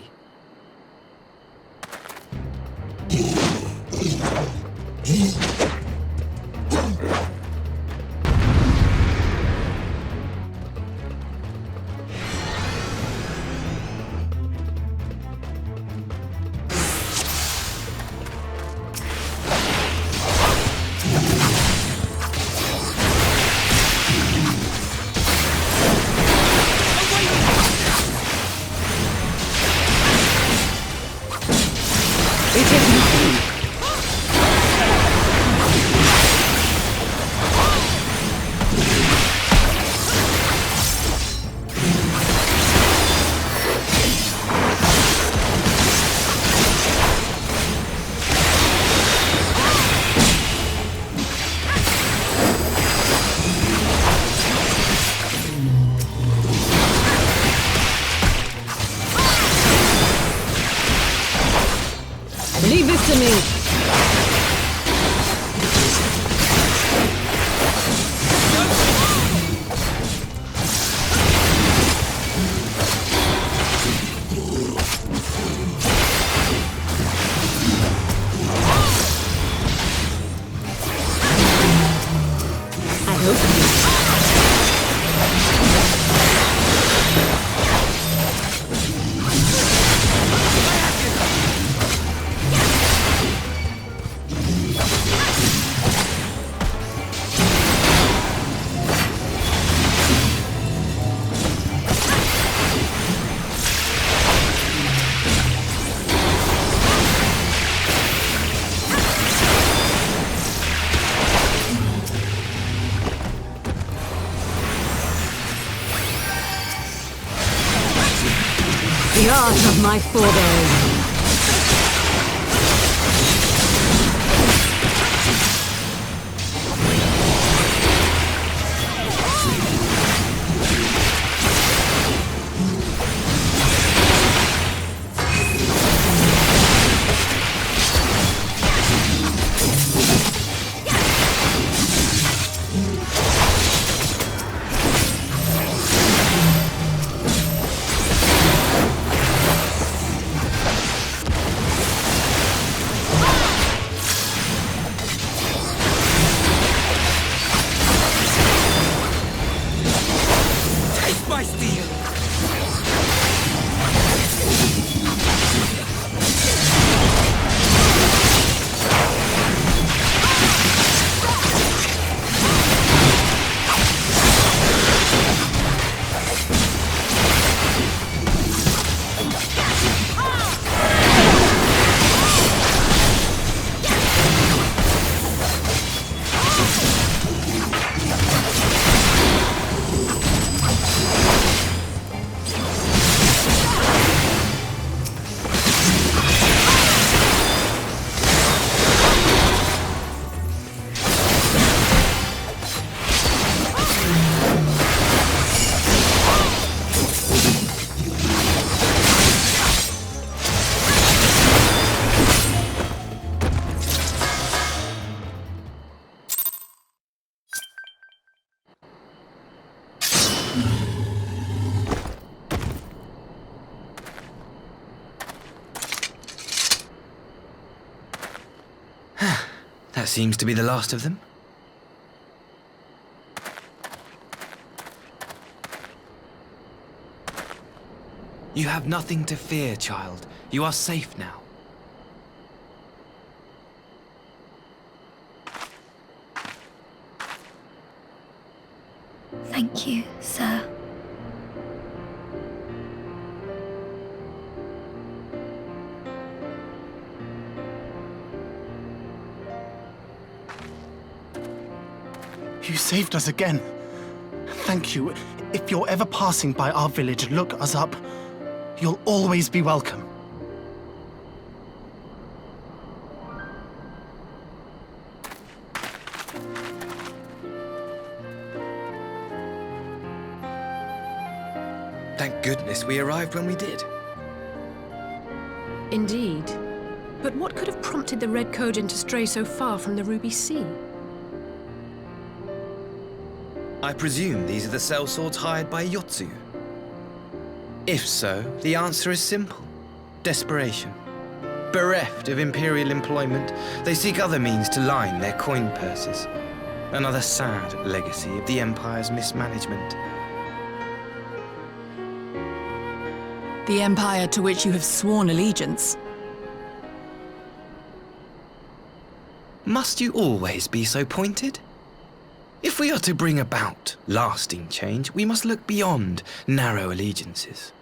G: Leave this to me. The art of my forebears.
K: That seems to be the last of them. You have nothing to fear, child. You are safe now.
M: Thank you, sir.
F: You saved us again. Thank you. If you're ever passing by our village, look us up. You'll always be welcome.
K: Thank goodness we arrived when we did.
B: Indeed. But what could have prompted the Red Kojin to stray so far from the Ruby Sea?
K: I presume these are the sellswords hired by Yotsu. If so, the answer is simple. Desperation. Bereft of imperial employment, they seek other means to line their coin purses. Another sad legacy of the Empire's mismanagement.
D: The Empire to which you have sworn allegiance.
K: Must you always be so pointed? If we are to bring about lasting change, we must look beyond narrow allegiances.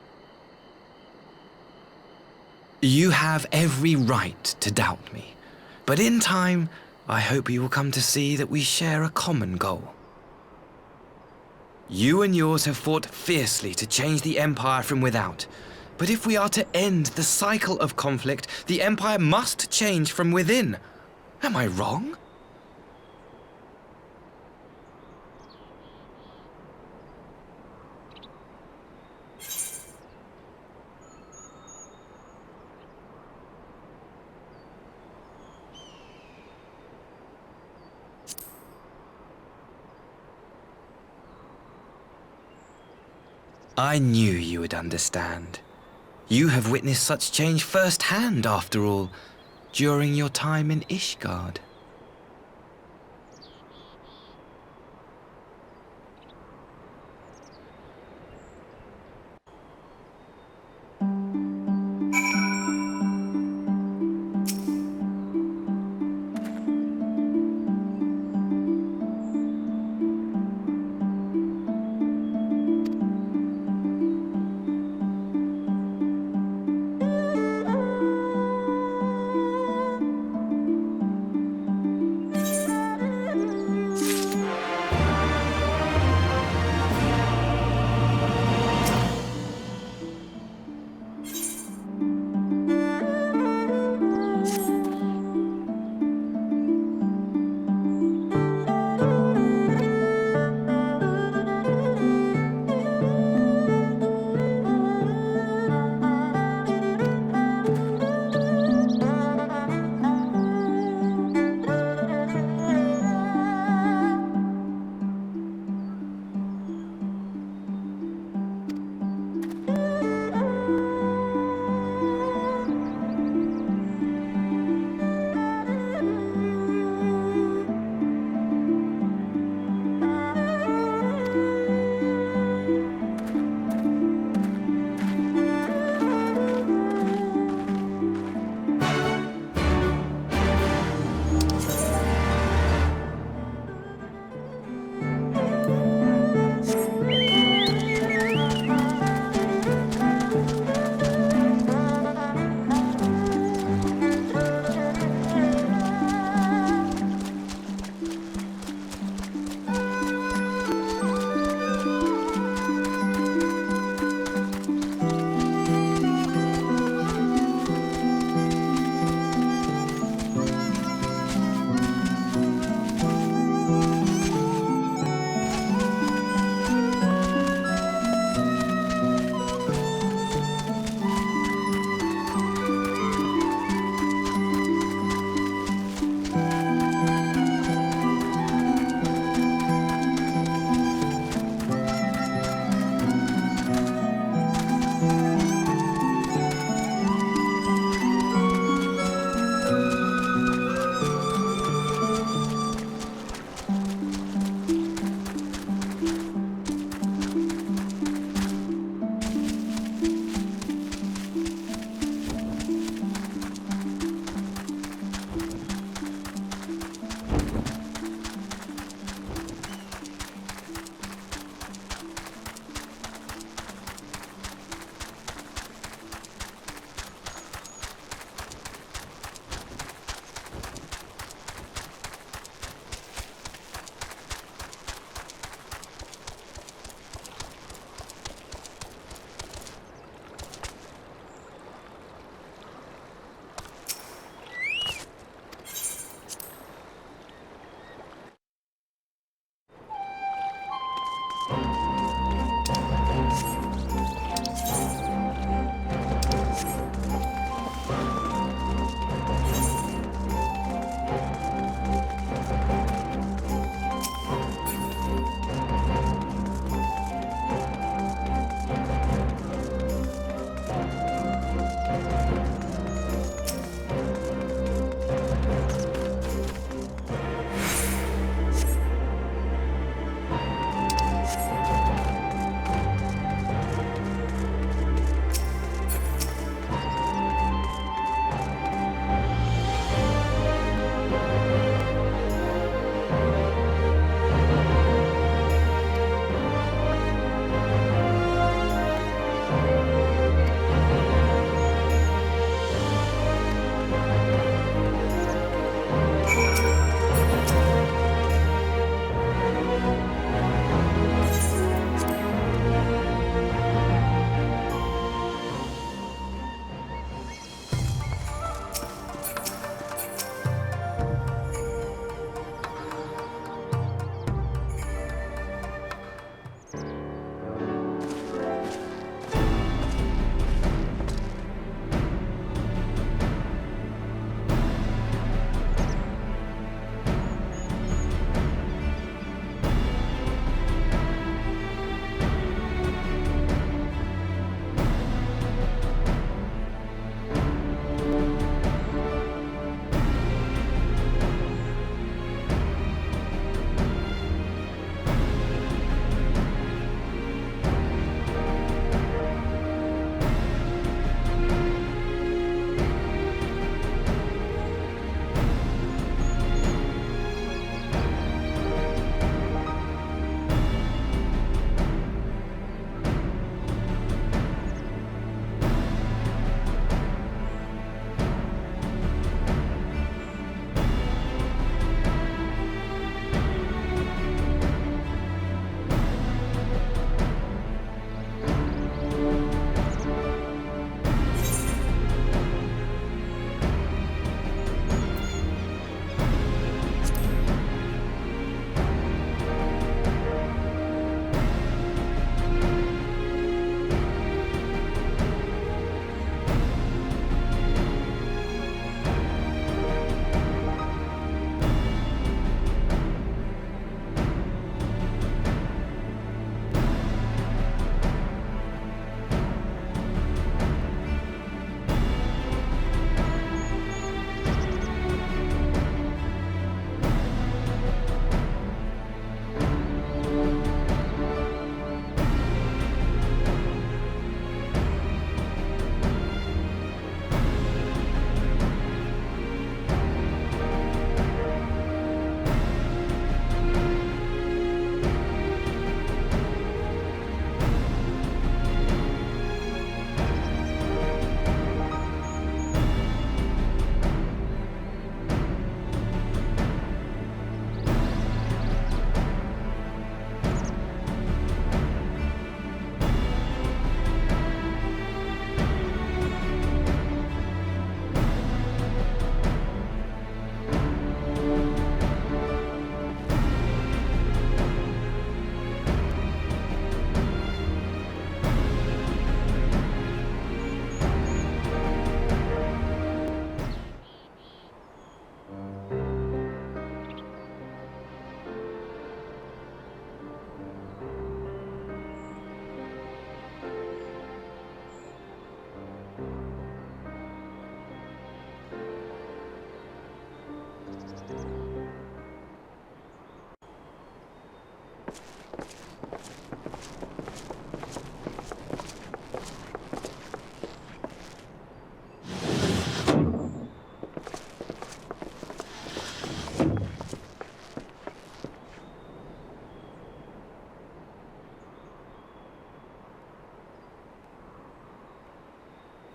K: You have every right to doubt me, but in time, I hope you will come to see that we share a common goal. You and yours have fought fiercely to change the Empire from without, but if we are to end the cycle of conflict, the Empire must change from within. Am I wrong? I knew you would understand. You have witnessed such change firsthand, after all, during your time in Ishgard.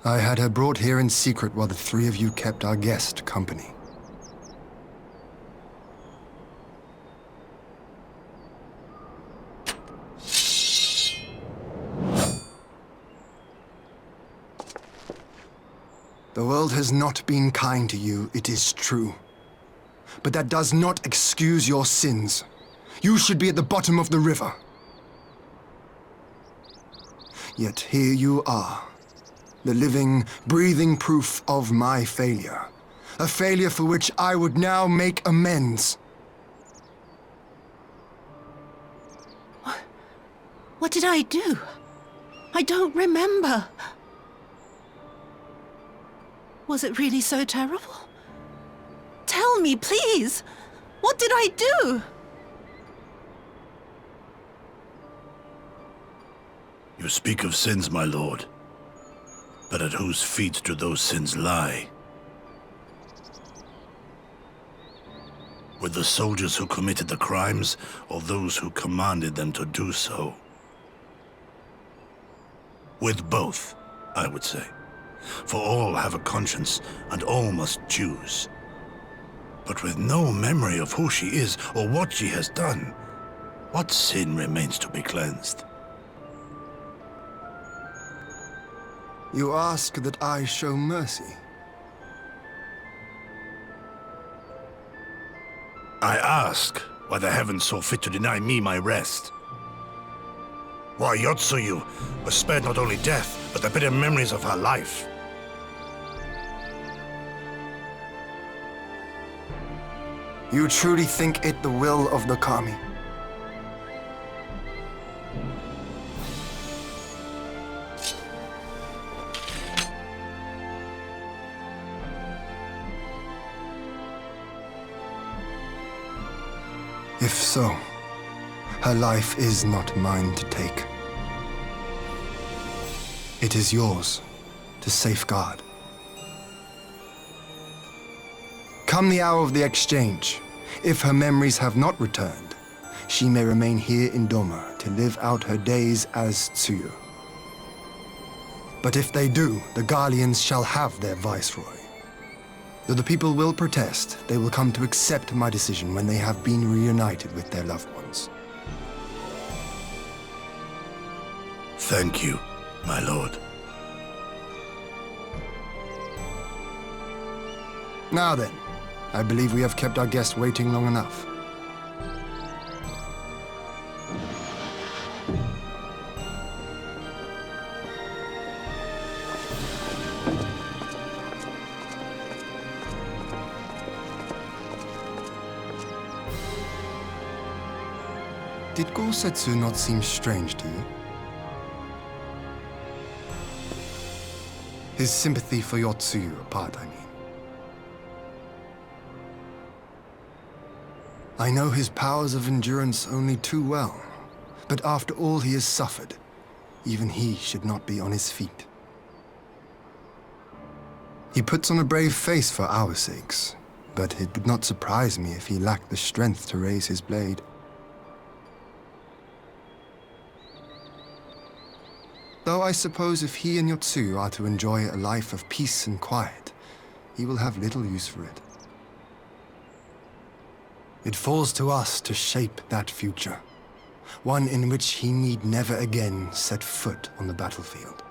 J: I had her brought here in secret while the three of you kept our guest company. The world has not been kind to you, it is true. But that does not excuse your sins. You should be at the bottom of the river. Yet here you are, the living, breathing proof of my failure. A failure for which I would now make amends.
M: What did I do? I don't remember. Was it really so terrible? Tell me, please! What did I do?
I: You speak of sins, my lord. But at whose feet do those sins lie? With the soldiers who committed the crimes, or those who commanded them to do so? With both, I would say. For all have a conscience, and all must choose. But with no memory of who she is, or what she has done, what sin remains to be cleansed?
J: You ask that I show mercy.
I: I ask why the heavens saw fit to deny me my rest. Why Yotsuyu was spared not only death, but the bitter memories of her life.
J: You truly think it the will of the Kami? If so, her life is not mine to take. It is yours to safeguard. Come the hour of the exchange, if her memories have not returned, she may remain here in Doma to live out her days as Tsuyu. But if they do, the Garleans shall have their viceroy. Though the people will protest, they will come to accept my decision when they have been reunited with their loved ones.
I: Thank you, my lord.
J: Now then, I believe we have kept our guest waiting long enough. Did Gosetsu not seem strange to you? His sympathy for Yotsuyu apart, I mean. I know his powers of endurance only too well, but after all he has suffered, even he should not be on his feet. He puts on a brave face for our sakes, but it would not surprise me if he lacked the strength to raise his blade. Though I suppose if he and Yotsuyu are to enjoy a life of peace and quiet, he will have little use for it. It falls to us to shape that future, one in which he need never again set foot on the battlefield.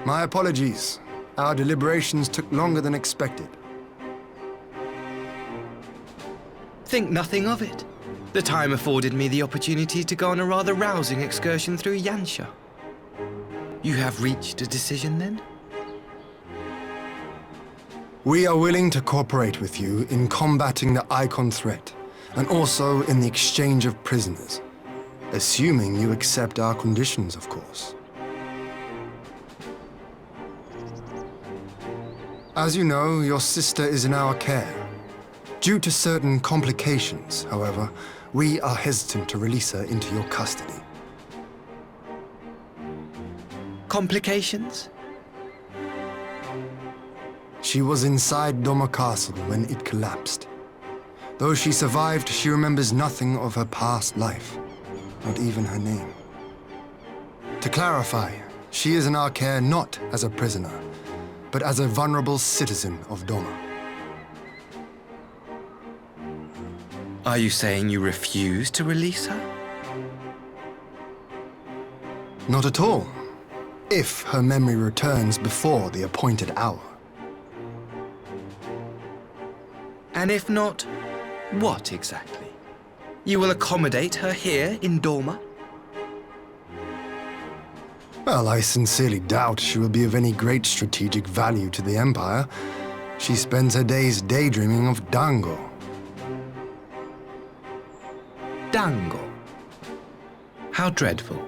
J: My apologies. Our deliberations took longer than expected.
K: Think nothing of it. The time afforded me the opportunity to go on a rather rousing excursion through Yansha. You have reached a decision then?
J: We are willing to cooperate with you in combating the Icon threat, and also in the exchange of prisoners. Assuming you accept our conditions, of course. As you know, your sister is in our care. Due to certain complications, however, we are hesitant to release her into your custody.
K: Complications?
J: She was inside Doma Castle when it collapsed. Though she survived, she remembers nothing of her past life, not even her name. To clarify, she is in our care not as a prisoner, but as a vulnerable citizen of Doma.
K: Are you saying you refuse to release her?
J: Not at all. If her memory returns before the appointed hour.
K: And if not, what exactly? You will accommodate her here in Doma?
J: Well, I sincerely doubt she will be of any great strategic value to the Empire. She spends her days daydreaming of Dango.
K: Dango? How dreadful.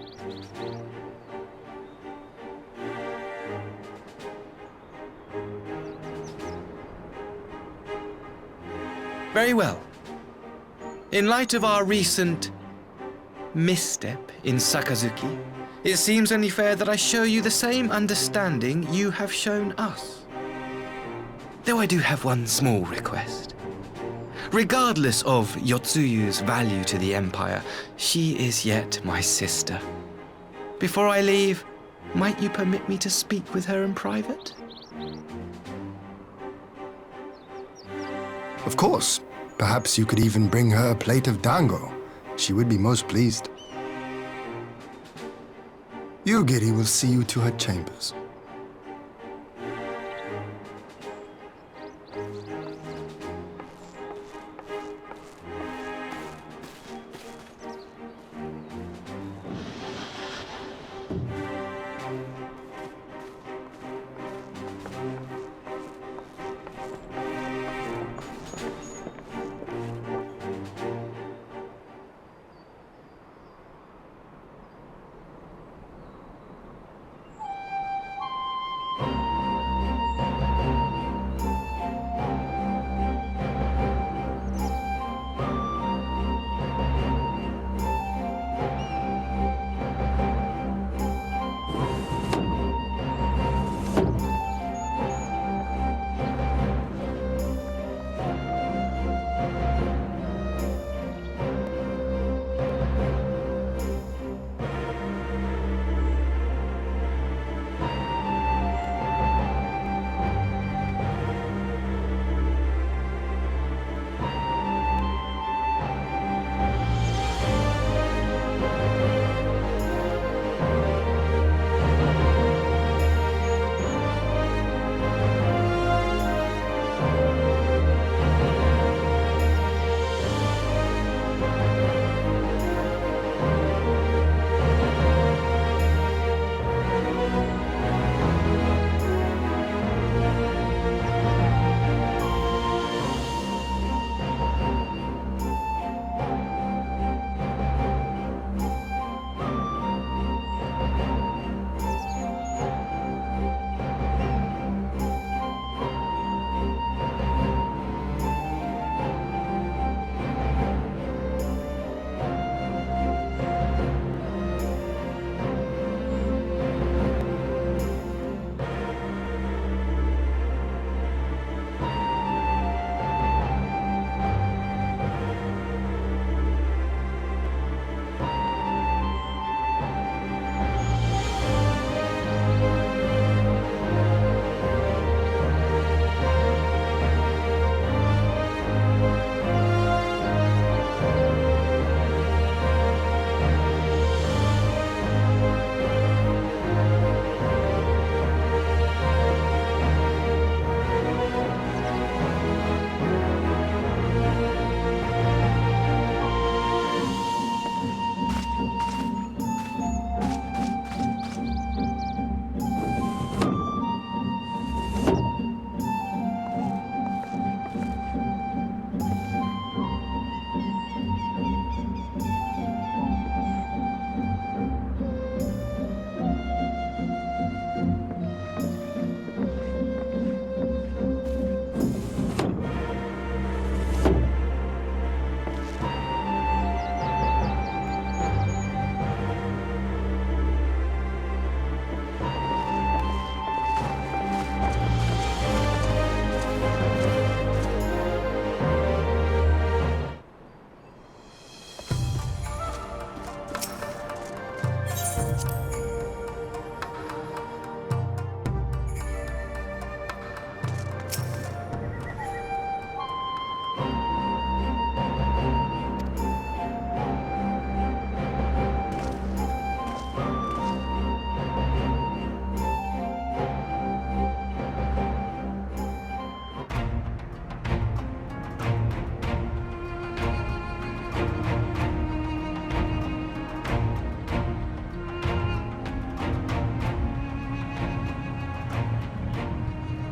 K: Very well. In light of our recent misstep in Sakazuki, it seems only fair that I show you the same understanding you have shown us. Though I do have one small request. Regardless of Yotsuyu's value to the Empire, she is yet my sister. Before I leave, might you permit me to speak with her in private?
J: Of course. Perhaps you could even bring her a plate of dango. She would be most pleased. Yugiri will see you to her chambers.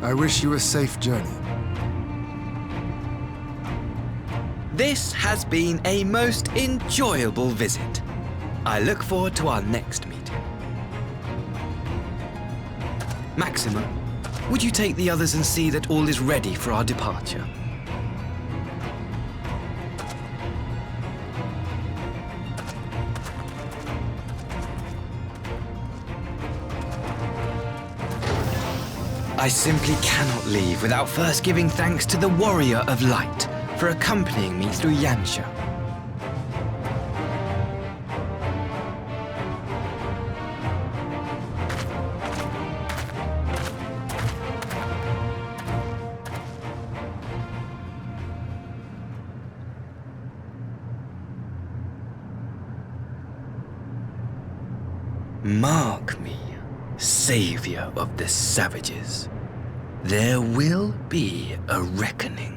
J: I wish you a safe journey.
K: This has been a most enjoyable visit. I look forward to our next meeting. Maxima, would you take the others and see that all is ready for our departure? I simply cannot leave without first giving thanks to the Warrior of Light for accompanying me through Yansha. Mark me, savior of the savages. There will be a reckoning.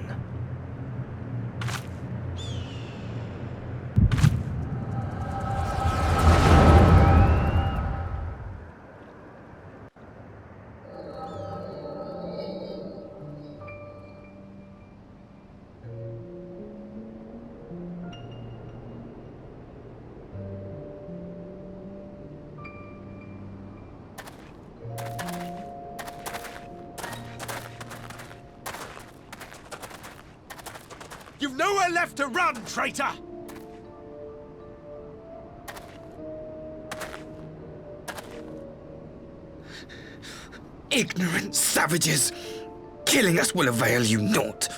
N: You've nowhere left to run, traitor!
K: Ignorant savages! Killing us will avail you naught.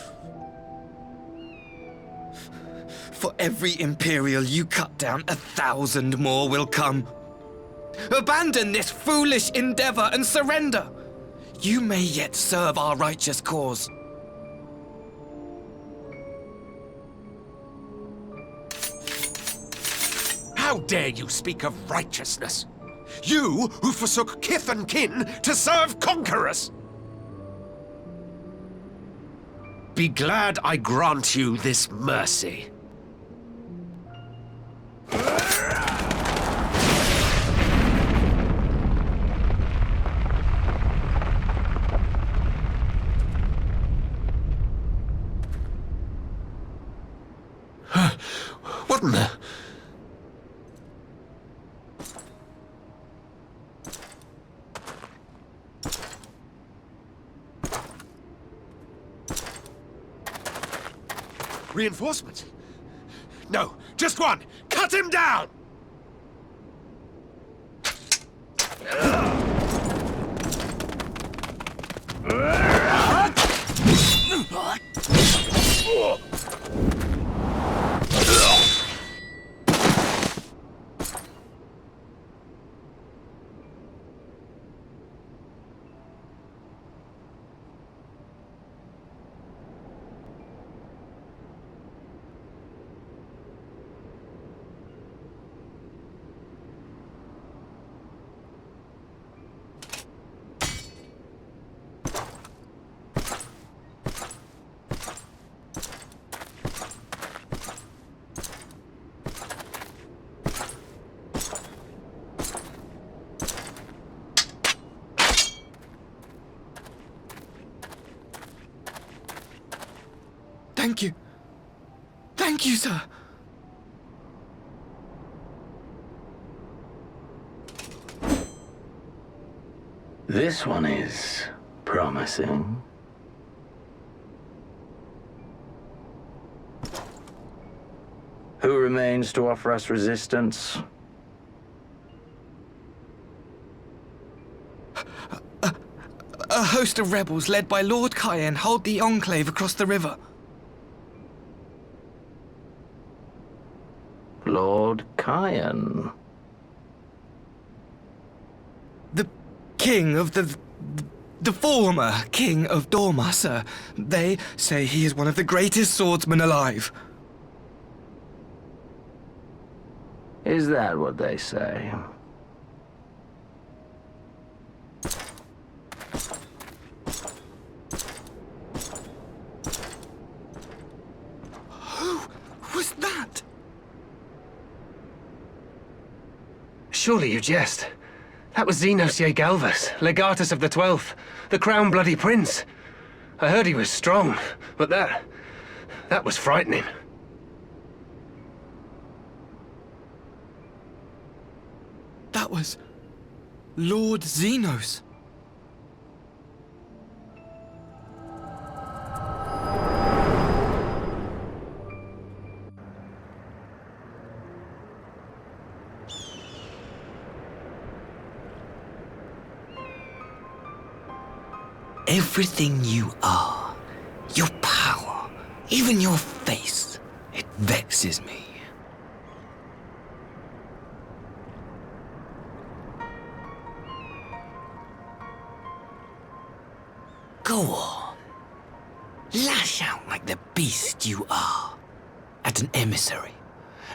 K: For every Imperial you cut down, 1,000 more will come. Abandon this foolish endeavor and surrender. You may yet serve our righteous cause.
N: How dare you speak of righteousness? You who forsook kith and kin to serve conquerors! Be glad I grant you this mercy. What in the... Reinforcements? No, just one! Cut him down!
K: Thank you. Thank you, sir.
O: This one is promising. Who remains to offer us resistance?
K: A host of rebels led by Lord Cayenne hold the enclave across the river.
O: Lord Cayenne?
K: The king of the former king of Dorma, sir. They say he is one of the greatest swordsmen alive.
O: Is that what they say?
K: Who was that?
F: Surely you jest. That That was Xenos Galvus, legatus of the 12th, the Crown Bloody Prince. I heard he was strong, but that was frightening.
K: That was Lord Xenos. Everything you are, your power, even your face, it vexes me. Go on. Lash out like the beast you are at an emissary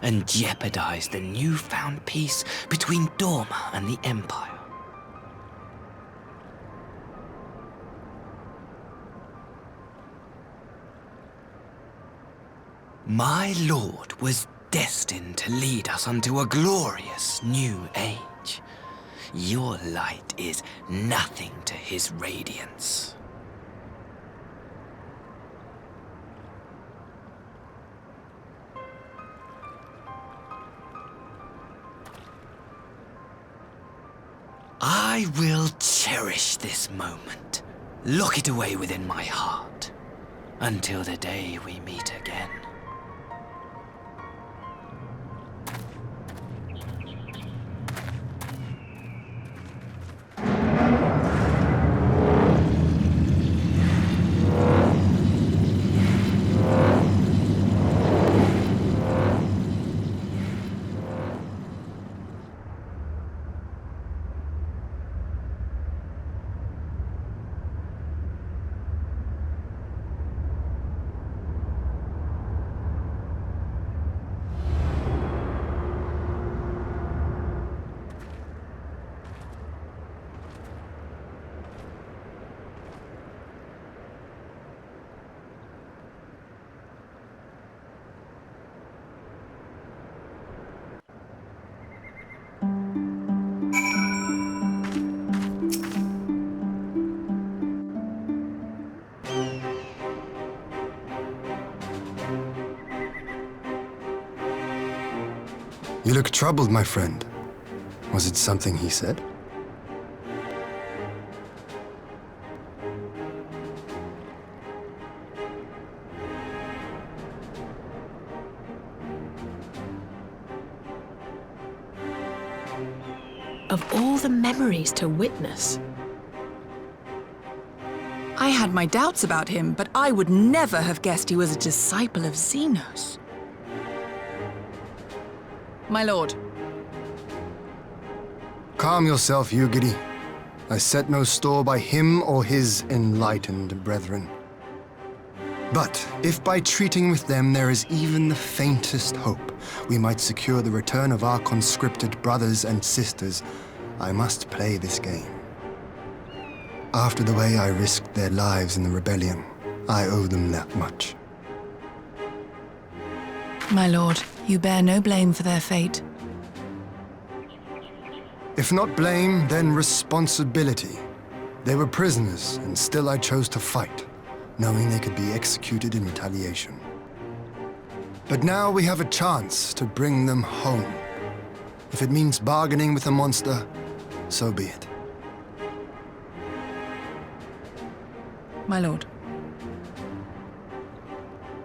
K: and jeopardize the newfound peace between Dorma and the Empire. My lord was destined to lead us unto a glorious new age. Your light is nothing to his radiance. I will cherish this moment, lock it away within my heart, until the day we meet again.
J: You look troubled, my friend. Was it something he said?
B: Of all the memories to witness.
D: I had my doubts about him, but I would never have guessed he was a disciple of Xenos. My lord.
J: Calm yourself, Yugiri. I set no store by him or his enlightened brethren. But if by treating with them there is even the faintest hope, we might secure the return of our conscripted brothers and sisters, I must play this game. After the way I risked their lives in the rebellion, I owe them that much.
D: My lord, you bear no blame for their fate.
J: If not blame, then responsibility. They were prisoners, and still I chose to fight, knowing they could be executed in retaliation. But now we have a chance to bring them home. If it means bargaining with a monster, so be it.
D: My lord.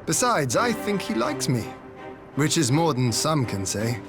J: Besides, I think he likes me, which is more than some can say.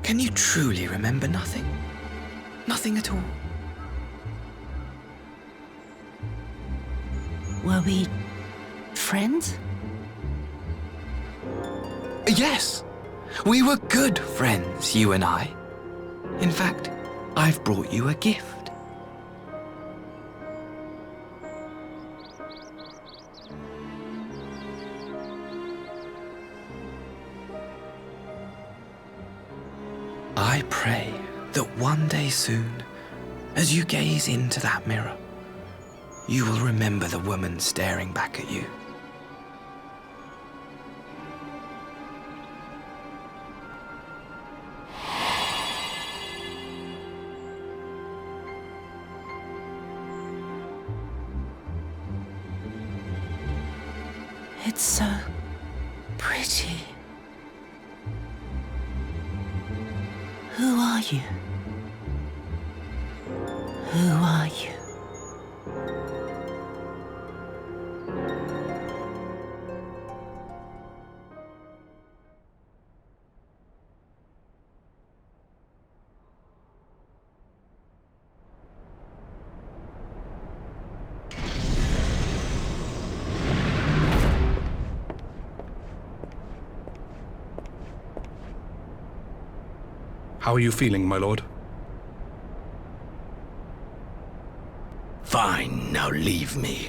K: Can you truly remember nothing? Nothing at all?
M: Were we friends?
K: Yes! We were good friends, you and I. In fact, I've brought you a gift. I pray that one day soon, as you gaze into that mirror, you will remember the woman staring back at you.
M: It's so pretty. Who are you? Who are you?
C: How are you feeling, my lord?
N: Fine, now leave me.